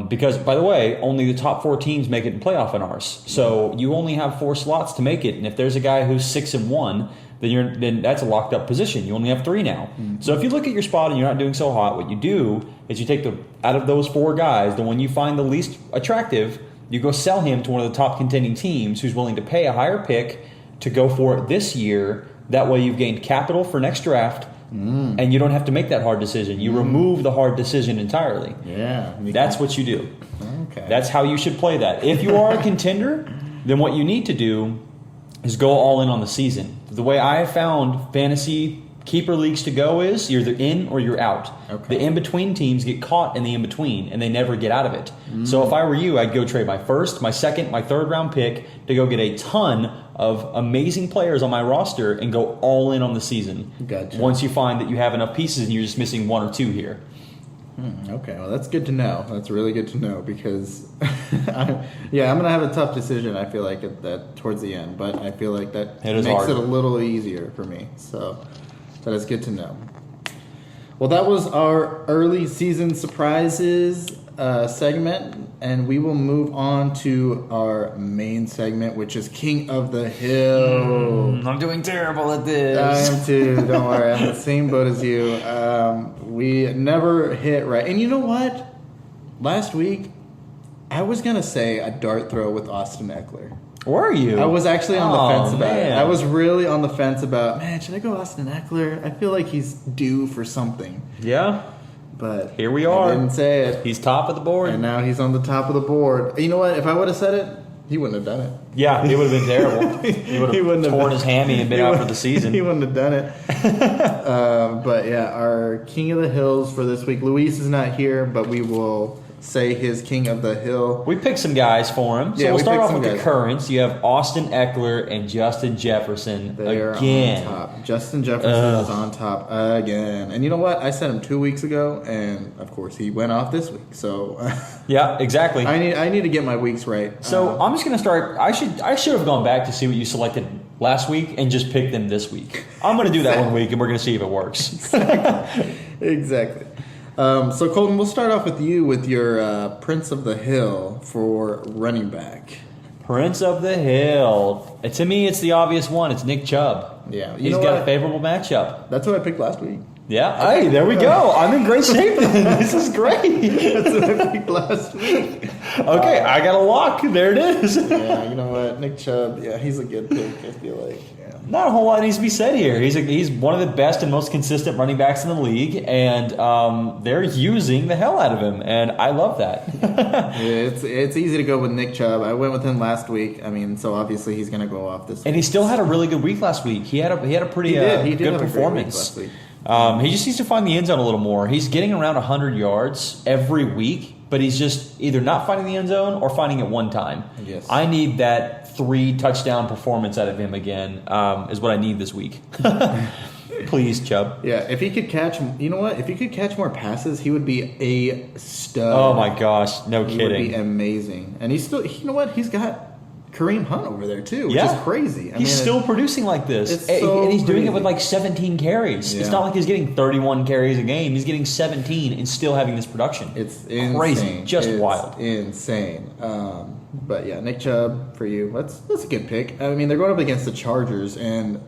because, by the way, only the top 4 teams make it in playoff in ours. So you only have 4 slots to make it. And if there's a guy who's 6-1, then that's a locked up position. You only have 3 now. So if you look at your spot and you're not doing so hot, what you do is you take out of those 4 guys, the one you find the least attractive, you go sell him to one of the top contending teams who's willing to pay a higher pick to go for it this year. That way you've gained capital for next draft. And you don't have to make that hard decision. You remove the hard decision entirely. Yeah. That's what you do. Okay. That's how you should play that. If you are a contender, then what you need to do is go all in on the season. The way I have found fantasy keeper leagues to go is you're either in or you're out. Okay. The in-between teams get caught in the in-between, and they never get out of it. So if I were you, I'd go trade my 1st, my 2nd, my 3rd round pick to go get a ton of amazing players on my roster and go all in on the season. Gotcha. Once you find that you have enough pieces and you're just missing 1 or 2 here. Okay, well, that's good to know. That's really good to know because, I'm going to have a tough decision, I feel like, at that towards the end. But I feel like that makes hard. it a little easier for me. So that is good to know. Well, that was our early season surprises. segment, and we will move on to our main segment, which is King of the Hill. I'm doing terrible at this. I am too. Don't worry. I'm in the same boat as you. We never hit right. And you know what? Last week, I was going to say a dart throw with Austin Eckler. Were you? I was actually on the fence about it. Man. I was really on the fence about, man, should I go Austin Eckler? I feel like he's due for something. Yeah. But here we are. I didn't say it. He's top of the board. And now he's on the top of the board. You know what? If I would have said it, he wouldn't have done it. Yeah, it would have been terrible. He would have torn his hammy and been out for the season. He wouldn't have done it. But yeah, our King of the Hills for this week. Luis is not here, but we will say his King of the Hill. We picked some guys for him. So Yeah, we'll we start picked off some with the guys. currents. You have Austin Eckler and Justin Jefferson They're again. on top. Justin Jefferson is on top again. And you know what? I said him 2 weeks ago, and of course he went off this week. So Yeah, exactly. I need to get my weeks right. So I'm just going to start. I should have gone back to see what you selected last week and just pick them this week. I'm going to do that one week, and we're going to see if it works. Exactly. So Colton, we'll start off with you with your Prince of the Hill for running back. Prince of the Hill. To me, it's the obvious one. It's Nick Chubb. Yeah, He's got a favorable matchup. That's what I picked last week. Yeah. Hey, there we go. I'm in great shape then. This is great. That's what I picked last week. Okay, I got a lock. There it is. Yeah, you know what? Nick Chubb, yeah, he's a good pick, I feel like. Yeah. Not a whole lot needs to be said here. He's one of the best and most consistent running backs in the league, and they're using the hell out of him, and I love that. It's easy to go with Nick Chubb. I went with him last week. I mean, so obviously he's going to go off this week. And he still had a really good week last week. He had a pretty He did good have a great performance. week last week. He just needs to find the end zone a little more. He's getting around 100 yards every week, but he's just either not finding the end zone or finding it one time. Yes. I need that 3 touchdown performance out of him again, is what I need this week. Please, Chubb. Yeah, if he could catch, you know what? If he could catch more passes, he would be a stud. Oh my gosh, no He kidding. would be amazing. And he's still, you know what? He's got Kareem Hunt over there too, which is crazy. He's still producing like this. it's so and he's doing it crazy. with like 17 carries. It's Yeah. not like he's getting 31 carries a game. He's getting 17 and still having this production. It's insane. Crazy. Just It's wild. Insane. But yeah, Nick Chubb for you. That's a good pick. I mean, they're going up against the Chargers, and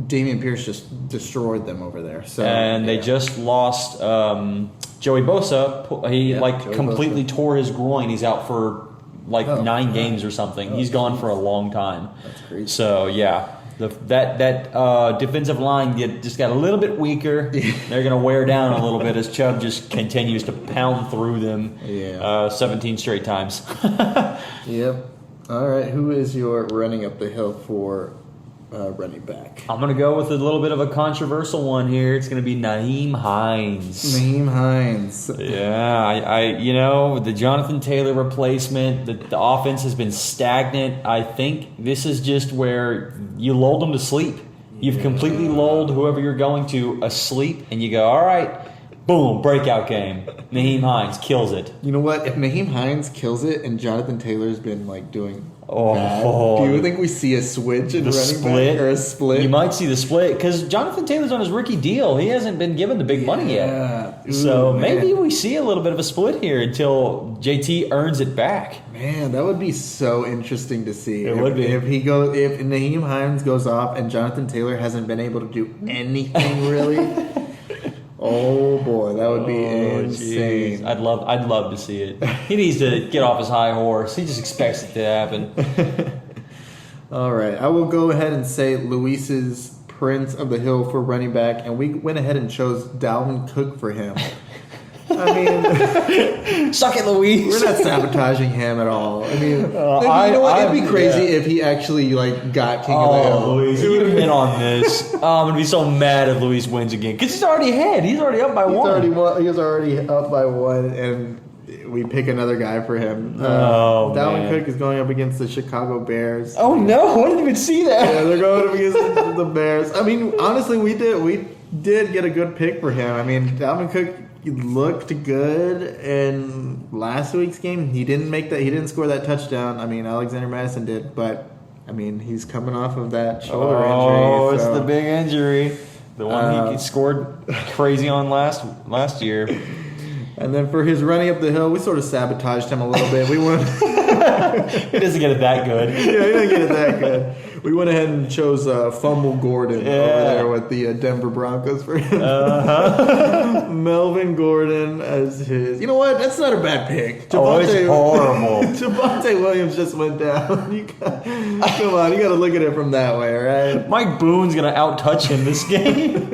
Damian Pierce just destroyed them over there. So And they yeah. just lost Joey Bosa. He Joey completely Bosa. tore his groin. He's out for 9 games or something. He's gone for a long time. That's crazy. So yeah, that defensive line just got a little bit weaker. They're going to wear down a little bit as Chubb just continues to pound through them. Yeah. 17 straight times. Yep. All right. Who is your running up the hill for running back? I'm going to go with a little bit of a controversial one here. It's going to be Nyheim Hines. Nyheim Hines. Yeah, the Jonathan Taylor replacement, the offense has been stagnant. I think this is just where you lulled them to sleep. You've completely lulled whoever you're going to asleep, and you go, all right, boom, breakout game. Nyheim Hines kills it. You know what? If Nyheim Hines kills it and Jonathan Taylor's been doing bad, do you think we see a switch in The running split, back or a split? You might see the split because Jonathan Taylor's on his rookie deal. He hasn't been given the big money yet. Yeah. So Ooh, maybe man. we see a little bit of a split here until JT earns it back. Man, that would be so interesting to see. It would be. If Nyheim Hines goes off and Jonathan Taylor hasn't been able to do anything really. Oh boy, that would be insane. Jeez. I'd love to see it. He needs to get off his high horse. He just expects it to happen. All right, I will go ahead and say Luis's Prince of the Hill for running back, and we went ahead and chose Dalvin Cook for him. I mean, Suck it, Luis. we're not sabotaging him at all. I mean, you know I- what? It'd be crazy yeah. if he actually got King of the Hill. Oh, Luis, you hit on this. I'm gonna be so mad if Luis wins again because he's already ahead. He's already up by one. He was already up by one, and we pick another guy for him. Dalvin man. Cook is going up against the Chicago Bears. Oh no! I didn't even see that. Yeah, they're going up against the Bears. I mean, honestly, we did get a good pick for him. I mean, Dalvin Cook looked good in last week's game. He didn't score that touchdown. I mean, Alexander Madison did, but I mean, he's coming off of that shoulder injury. Oh, it's so- the big injury. The one he scored crazy on last year. And then for his running up the hill, we sort of sabotaged him a little bit. We went. He doesn't get it that good. Yeah, he doesn't get it that good. We went ahead and chose Fumble Gordon over there with the Denver Broncos for him. Melvin Gordon as his. You know what? That's not a bad pick. It's horrible. Javonte Williams just went down. Come on, you got to look at it from that way, right? Mike Boone's gonna out-touch him this game.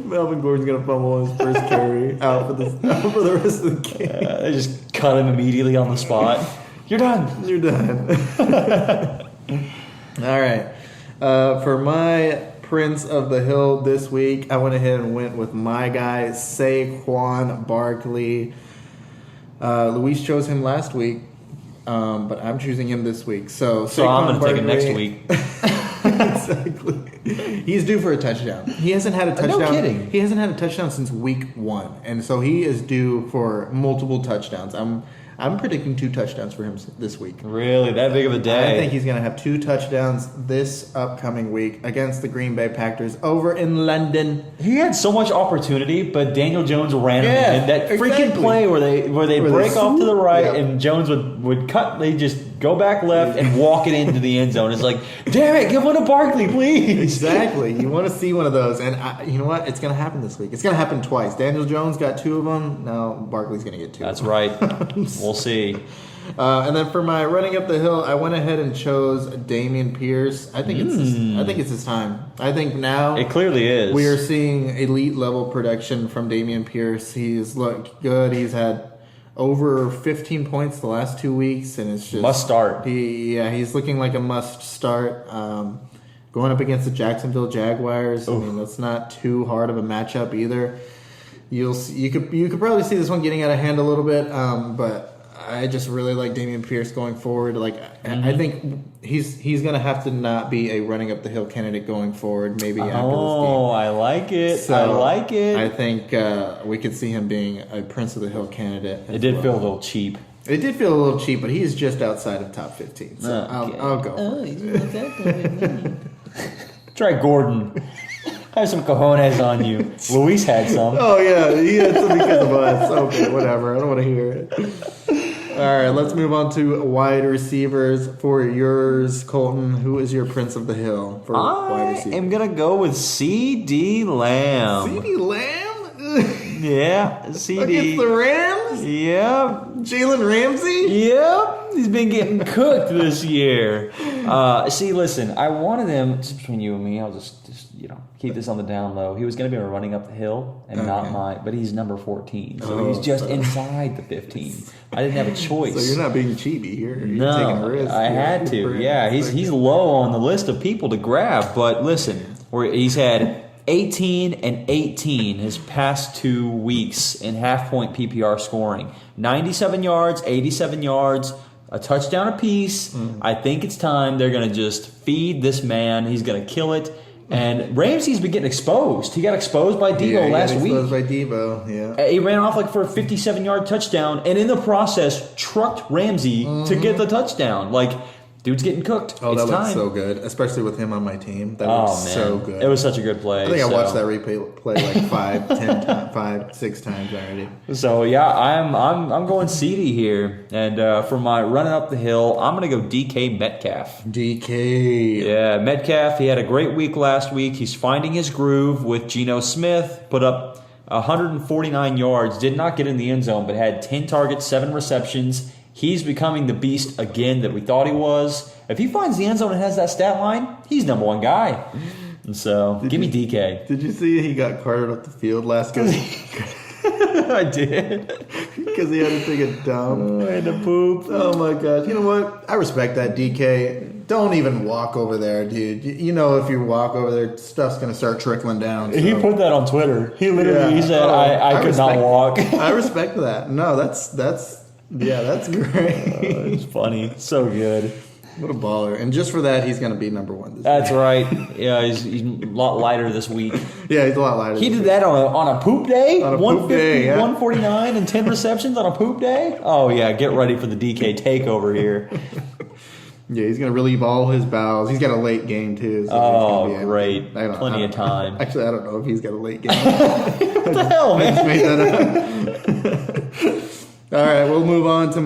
Melvin Gordon's gonna fumble his first carry out for the rest of the game. They just cut him immediately on the spot. You're done. You're done. All right. For my Prince of the Hill this week, I went ahead and went with my guy, Saquon Barkley. Luis chose him last week, but I'm choosing him this week. So I'm going to take him next week. Exactly. He's due for a touchdown. He hasn't had a touchdown. No kidding. He hasn't had a touchdown since week 1, and so he is due for multiple touchdowns. I'm predicting 2 touchdowns for him this week. Really? That big of a day? I think he's going to have 2 touchdowns this upcoming week against the Green Bay Packers over in London. He had so much opportunity, but Daniel Jones ran him in that freaking play where they break off to the right and Jones would cut. They just go back left and walk it into the end zone. It's like, Derric, give one to Barkley, please. Exactly. You want to see one of those. And you know what? It's going to happen this week. It's going to happen twice. Daniel Jones got 2 of them. Now Barkley's going to get 2. That's right. We'll see. And then for my running up the hill, I went ahead and chose Dameon Pierce. I think it's his time. I think now it clearly is. We are seeing elite level production from Dameon Pierce. He's looked good. He's had over 15 points the last 2 weeks, and it's just must start. He's looking like a must start. Going up against the Jacksonville Jaguars, I mean, that's not too hard of a matchup either. You could probably see this one getting out of hand a little bit, but I just really like Dameon Pierce going forward. I think he's going to have to not be a running up the hill candidate going forward. Maybe after this game. Oh, I like it. So I like it. I think we could see him being a Prince of the Hill candidate. It did feel a little cheap. It did feel a little cheap, but he is just outside of top 15. So okay. I'll go. Oh, he's not that good. Try Gordon. Have some cojones on you. Luis had some. Oh, yeah. He had some because of us. Okay, whatever. I don't want to hear it. All right, let's move on to wide receivers. For yours, Colton, who is your Prince of the Hill for wide receiver? I am going to go with C.D. Lamb. C.D. Lamb? Yeah, C.D. Against the Rams? Yeah. Jalen Ramsey? Yep. He's been getting cooked this year. See, listen, I wanted him, just between you and me, I'll just keep this on the down low. He was going to be running up the hill and not mine, but he's number 14. So he's just inside the 15. I didn't have a choice. So you're not being cheaty here. You're taking a risk. I had to. Yeah, he's low on the list of people to grab. But listen, he's had 18 and 18 his past 2 weeks in half-point PPR scoring. 97 yards, 87 yards, a touchdown apiece. I think it's time they're going to just feed this man. He's going to kill it. And Ramsey's been getting exposed. He got exposed by Debo last week. Exposed by Debo, yeah. He ran off for a 57-yard touchdown, and in the process, trucked Ramsey to get the touchdown. Dude's getting cooked. Oh, it's that time. looks so good, especially with him on my team. That looks so good. It was such a good play. I think I watched that replay 5, 6 times already. So yeah, I'm going CD here, and for my running up the hill, I'm gonna go DK Metcalf. DK, yeah, Metcalf. He had a great week last week. He's finding his groove with Geno Smith. Put up 149 yards. Did not get in the end zone, but had 10 targets, 7 receptions. He's becoming the beast again that we thought he was. If he finds the end zone and has that stat line, he's number 1 guy. And so, give me DK. Did you see he got carted off the field last week? I did. Because he had to take a dump. Oh, I had to poop. Oh, my gosh. You know what? I respect that, DK. Don't even walk over there, dude. You know if you walk over there, stuff's going to start trickling down. So. He put that on Twitter. He literally said, I could not walk. I respect that. No, that's great. It's funny. So good. What a baller. And just for that, he's going to be number 1 this That's week. right. Yeah, he's a lot lighter this week. Yeah, he's a lot lighter. He did that on a poop day? On a poop day, yeah. 149 and 10 receptions on a poop day? Oh, yeah. Get ready for the DK takeover here. Yeah, he's going to relieve all his bowels. He's got a late game, too. So great. Plenty of time. Actually, I don't know if he's got a late game. What the hell, I man? just made that up. All right, we'll move on to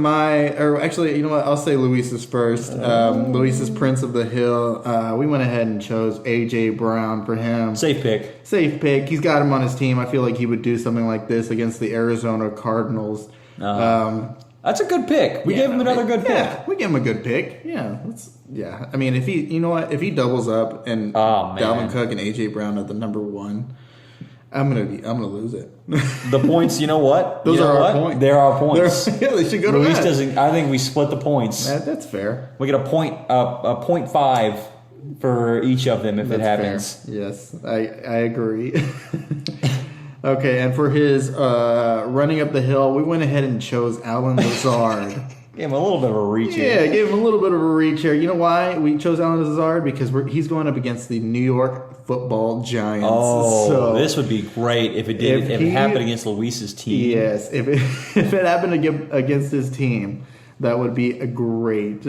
or actually, you know what? I'll say Luis's first. Luis's Prince of the Hill. We went ahead and chose A.J. Brown for him. Safe pick. Safe pick. He's got him on his team. I feel like he would do something like this against the Arizona Cardinals. That's a good pick. We gave him another good pick. Yeah, we gave him a good pick. Yeah, I mean, if he doubles up and Dalvin Cook and A.J. Brown are the number one, I'm gonna lose it. The points, you know what? Those are our points. They're our points. They should go to Luis that. doesn't. I think we split the points. That's fair. We get a 0.5 for each of them if it happens. Fair. Yes, I agree. Okay, and for his running up the hill, we went ahead and chose Allen Lazard. Gave him a little bit of a reach here. Yeah, gave him a little bit of a reach here. You know why we chose Allen Lazard? Because he's going up against the New York Football Giants. Oh, so this would be great if it happened against Luis's team. Yes, if it happened against his team, that would be great.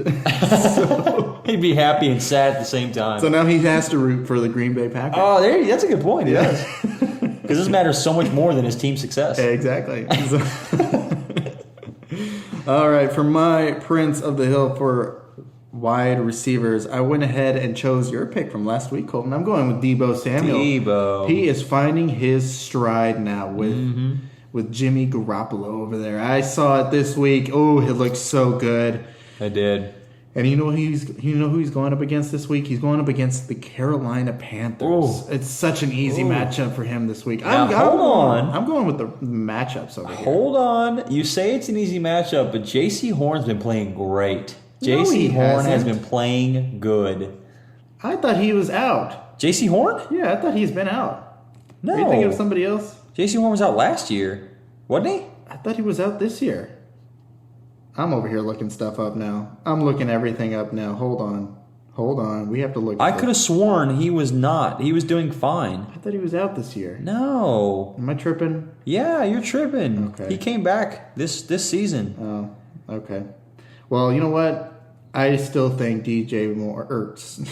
He'd be happy and sad at the same time. So now he has to root for the Green Bay Packers. Oh, that's a good point. It does. Because this matters so much more than his team's success. Exactly. All right, for my Prince of the Hill for wide receivers, I went ahead and chose your pick from last week, Colton. I'm going with Deebo Samuel. Deebo. He is finding his stride now with Jimmy Garoppolo over there. I saw it this week. Oh, it looked so good. I did. And you know who he's going up against this week? He's going up against the Carolina Panthers. Ooh. It's such an easy matchup for him this week. Now, hold on. I'm going with the matchups over here. Hold on. You say it's an easy matchup, but J.C. Horn's been playing great. No, J.C. he Horn has hasn't. been playing good. I thought he was out. J.C. Horn? Yeah, I thought he's been out. No. Are you thinking of somebody else? J.C. Horn was out last year, wasn't he? I thought he was out this year. I'm over here looking stuff up now. I'm looking everything up now. Hold on. We have to look. I could have sworn he was not. He was doing fine. I thought he was out this year. No. Am I tripping? Yeah, you're tripping. Okay. He came back this season. Oh, okay. Well, you know what? I still think DJ Moore Ertz.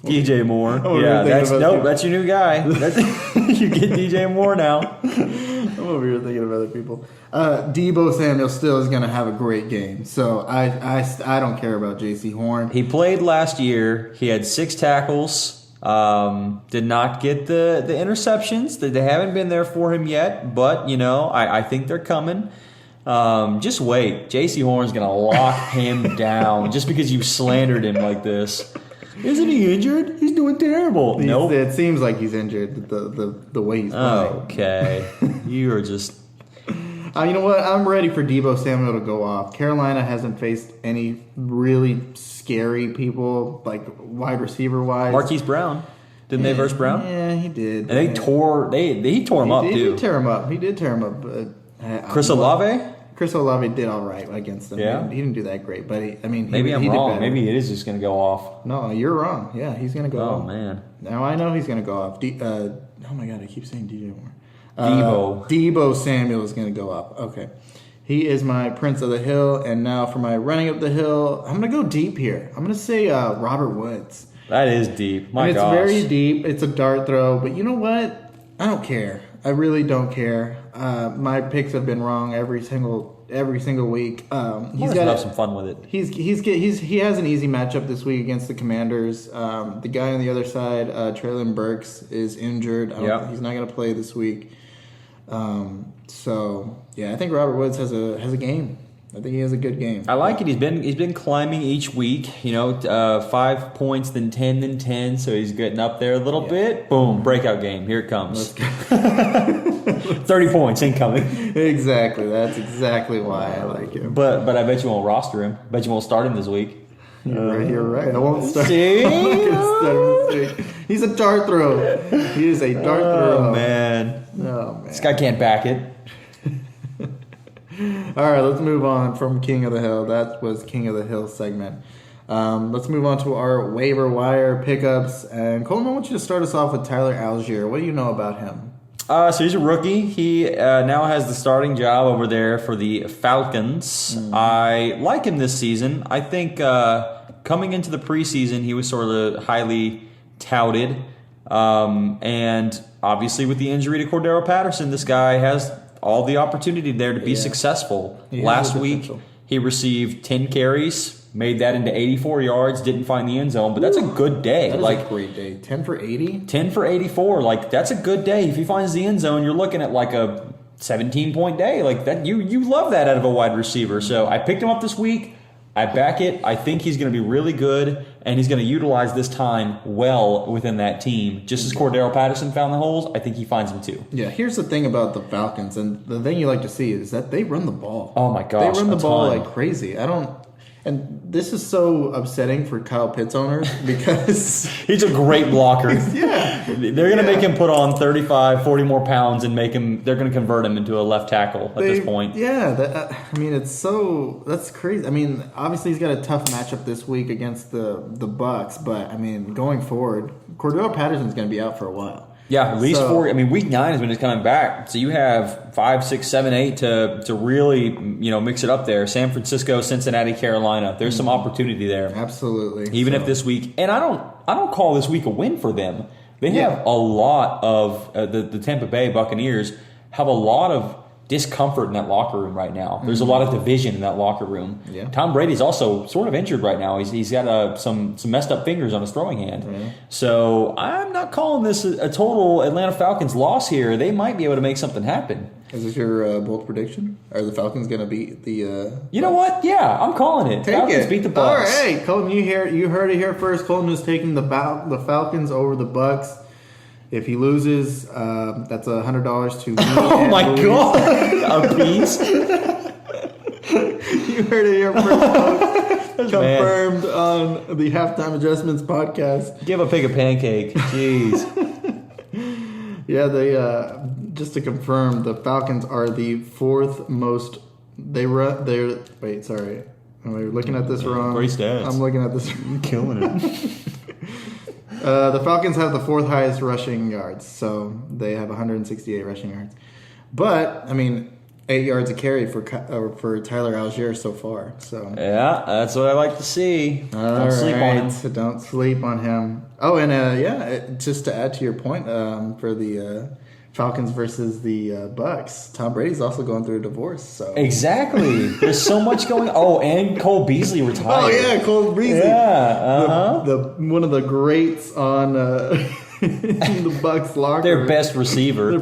DJ Moore. Oh, Yeah, you're thinking about that's your new guy. You get DJ Moore now. I'm over here thinking of other people. Deebo Samuel still is going to have a great game. So I don't care about J.C. Horn. He played last year. He had 6 tackles. Did not get the interceptions. They haven't been there for him yet. But, I think they're coming. Just wait. J.C. Horn's going to lock him down just because you slandered him like this. Isn't he injured? He's doing terrible. Nope. It seems like he's injured the way he's playing. Okay. You are just... You know what? I'm ready for Deebo Samuel to go off. Carolina hasn't faced any really scary people, like wide receiver wise. Marquise Brown. Didn't they verse Brown? Yeah, he did. And he tore him up, too. He did tear him up. But, Chris Olave? Chris Olave did all right against them. Yeah? He didn't do that great, but he Maybe I'm did wrong. better. Maybe it is just going to go off. No, you're wrong. Yeah, he's going to go off. Oh, man. Now I know he's going to go off. Oh my God, I keep saying DJ Moore. Deebo Samuel is going to go up. Okay. He is my Prince of the Hill. And now for my running up the hill, I'm going to go deep here. I'm going to say Robert Woods. That is deep. My gosh. It's very deep. It's a dart throw. But you know what? I don't care. I really don't care. My picks have been wrong every single week. He's got to have some fun with it. He has an easy matchup this week against the Commanders. The guy on the other side, Traylon Burks, is injured. He's not going to play this week. So yeah, I think Robert Woods has a game. I think he has a good game. I like it. He's been climbing each week. 5 points, then 10, then 10. So he's getting up there a little bit. Boom, breakout game. Here it comes. 30 points incoming. Exactly. That's exactly why I like him. But I bet you won't roster him. Bet you won't start him this week. You're right. I won't start. See? I'm not gonna start him this week. He's a dart throw. He is a dart throw. Oh man. This guy can't back it. All right, let's move on from King of the Hill. That was King of the Hill segment. Let's move on to our waiver wire pickups. And Colton, I want you to start us off with Tyler Algier. What do you know about him? So he's a rookie. He now has the starting job over there for the Falcons. I like him this season. I think coming into the preseason, he was sort of highly touted. And obviously with the injury to Cordero Patterson, this guy has all the opportunity there to be successful. Last week, he received 10 carries, made that into 84 yards, didn't find the end zone, but that's a good day. That is a great day. 10 for 80? 10 for 84. Like, that's a good day. If he finds the end zone, you're looking at like a 17-point day. Like that, you love that out of a wide receiver. So I picked him up this week. I back it. I think he's going to be really good, and he's going to utilize this time well within that team. Just as Cordero Patterson found the holes, I think he finds them too. Yeah, here's the thing about the Falcons, and the thing you like to see is that they run the ball. Oh my gosh, they run the ball like crazy. And this is so upsetting for Kyle Pitts owners because he's a great blocker. Yeah. They're going to make him put on 35, 40 more pounds and they're going to convert him into a left tackle at this point. Yeah. That's crazy. I mean, obviously he's got a tough matchup this week against the Bucks, but I mean, going forward, Cordero Patterson's going to be out for a while. Yeah, at least 4. I mean, week 9 is when he's coming back. So you have 5, 6, 7, 8 to really, mix it up there. San Francisco, Cincinnati, Carolina. There's some opportunity there. Absolutely. Even if this week, and I don't call this week a win for them. They have a lot of the Tampa Bay Buccaneers have a lot of discomfort in that locker room right now. There's a lot of division in that locker room. Yeah. Tom Brady's also sort of injured right now. He's got some messed up fingers on his throwing hand. Yeah. So I'm not calling this a total Atlanta Falcons loss here. They might be able to make something happen. Is this your bold prediction? Are the Falcons going to beat the? You know what? Yeah, I'm calling it. Falcons beat the Bucks. All right, Colton, you heard it here first. Colton is taking the Falcons over the Bucks. If he loses, that's $100 to me. Oh my God! A piece. You heard it here first. Confirmed on the Halftime Adjustments podcast. Give a pig a pancake. Jeez. Yeah, they just to confirm, the Falcons are the 4th most. Wait, sorry. Am I looking at this wrong? Great stats. I'm looking at this. You're killing it. The Falcons have the 4th highest rushing yards, so they have 168 rushing yards. But I mean, 8 yards a carry for Tyler Algier so far. So yeah, that's what I like to see. Don't sleep on him. So don't sleep on him. Oh, and just to add to your point, for the Falcons versus the Bucks, Tom Brady's also going through a divorce. So exactly, there's so much going. Oh, and Cole Beasley retired. Oh yeah, Cole Beasley. Yeah, the one of the greats on the Bucks locker. Their best receiver.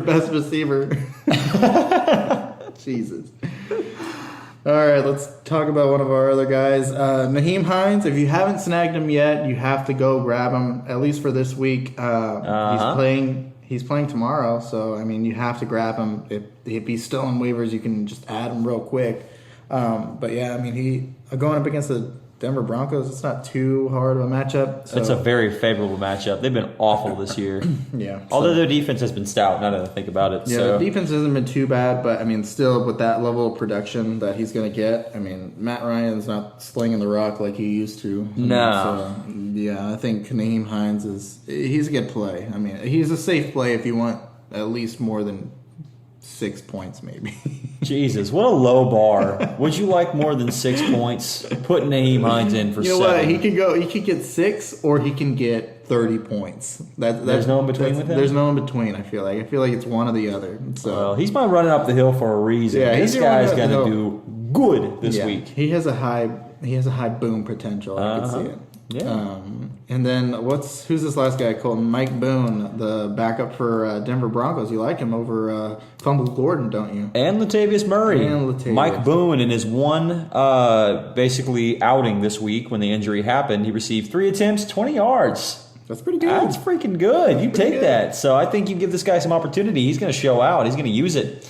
Jesus. All right, let's talk about one of our other guys, Nyheim Hines. If you haven't snagged him yet, you have to go grab him at least for this week. He's playing tomorrow, so I mean, you have to grab him. If he's still on waivers, you can just add him real quick. But yeah, I mean, going up against the Denver Broncos, it's not too hard of a matchup. So. It's a very favorable matchup. They've been awful this year. Yeah. Although their defense has been stout, now that I think about it. Yeah, so. The defense hasn't been too bad, but I mean, still with that level of production that he's going to get, I mean, Matt Ryan's not slinging the rock like he used to. No. So, yeah, I think Nyheim Hines he's a good play. I mean, he's a safe play if you want at least more than 6 points, maybe. Jesus, what a low bar. Would you like more than 6 points? Put Nyheim Hines in for 7. What? He could get 6 or he can get 30 points. There's no in between with him? There's no in between, I feel like. I feel like it's one or the other. So. Well, he's been running up the hill for a reason. Yeah, this guy's going to do good this week. He has a high boom potential. I can see it. Yeah. And then who's this last guy called? Mike Boone, the backup for Denver Broncos. You like him over Fumble Gordon, don't you? And Latavius Murray. Mike Boone, in his one basically outing this week when the injury happened, he received 3 attempts, 20 yards. That's pretty good. That's freaking good. You take that. So I think you give this guy some opportunity. He's going to show out. He's going to use it.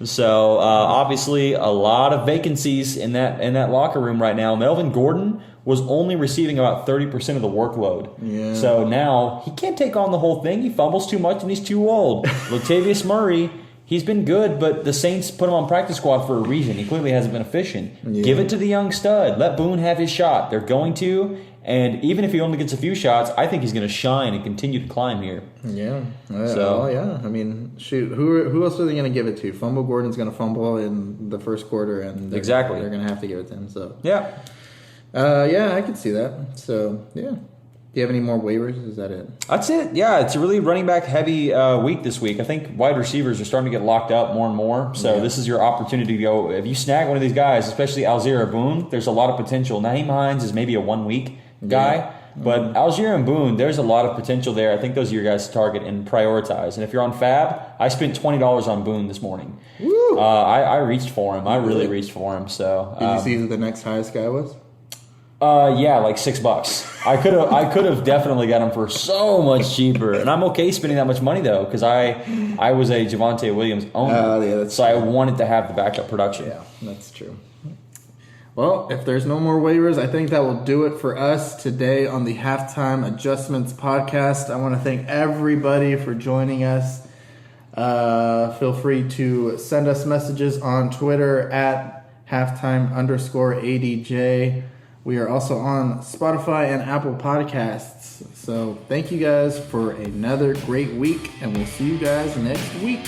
So obviously a lot of vacancies in that locker room right now. Melvin Gordon was only receiving about 30% of the workload. Yeah. So now he can't take on the whole thing. He fumbles too much and he's too old. Latavius Murray, he's been good, but the Saints put him on practice squad for a reason. He clearly hasn't been efficient. Yeah. Give it to the young stud. Let Boone have his shot. They're going to. And even if he only gets a few shots, I think he's going to shine and continue to climb here. Yeah. Yeah. I mean, shoot, who else are they going to give it to? Fumble Gordon's going to fumble in the first quarter, and they're going to have to give it to him. So yeah. Yeah, I can see that. So, yeah. Do you have any more waivers? Is that it? That's it. Yeah, it's a really running back heavy week this week. I think wide receivers are starting to get locked up more and more. So this is your opportunity to go. If you snag one of these guys, especially Algier or Boone, there's a lot of potential. Naeem Hines is maybe a 1 week guy. But Algier and Boone, there's a lot of potential there. I think those are your guys to target and prioritize. And if you're on Fab, I spent $20 on Boone this morning. Woo! I reached for him. I really reached for him. So did you see who the next highest guy was? Yeah, like $6. I could have definitely got him for so much cheaper, and I'm okay spending that much money though because I was a Javonte Williams owner, so I wanted to have the backup production. Yeah, that's true. Well, if there's no more waivers, I think that will do it for us today on the Halftime Adjustments podcast. I want to thank everybody for joining us. Feel free to send us messages on Twitter at halftime_ADJ. We are also on Spotify and Apple Podcasts. So thank you guys for another great week, and we'll see you guys next week.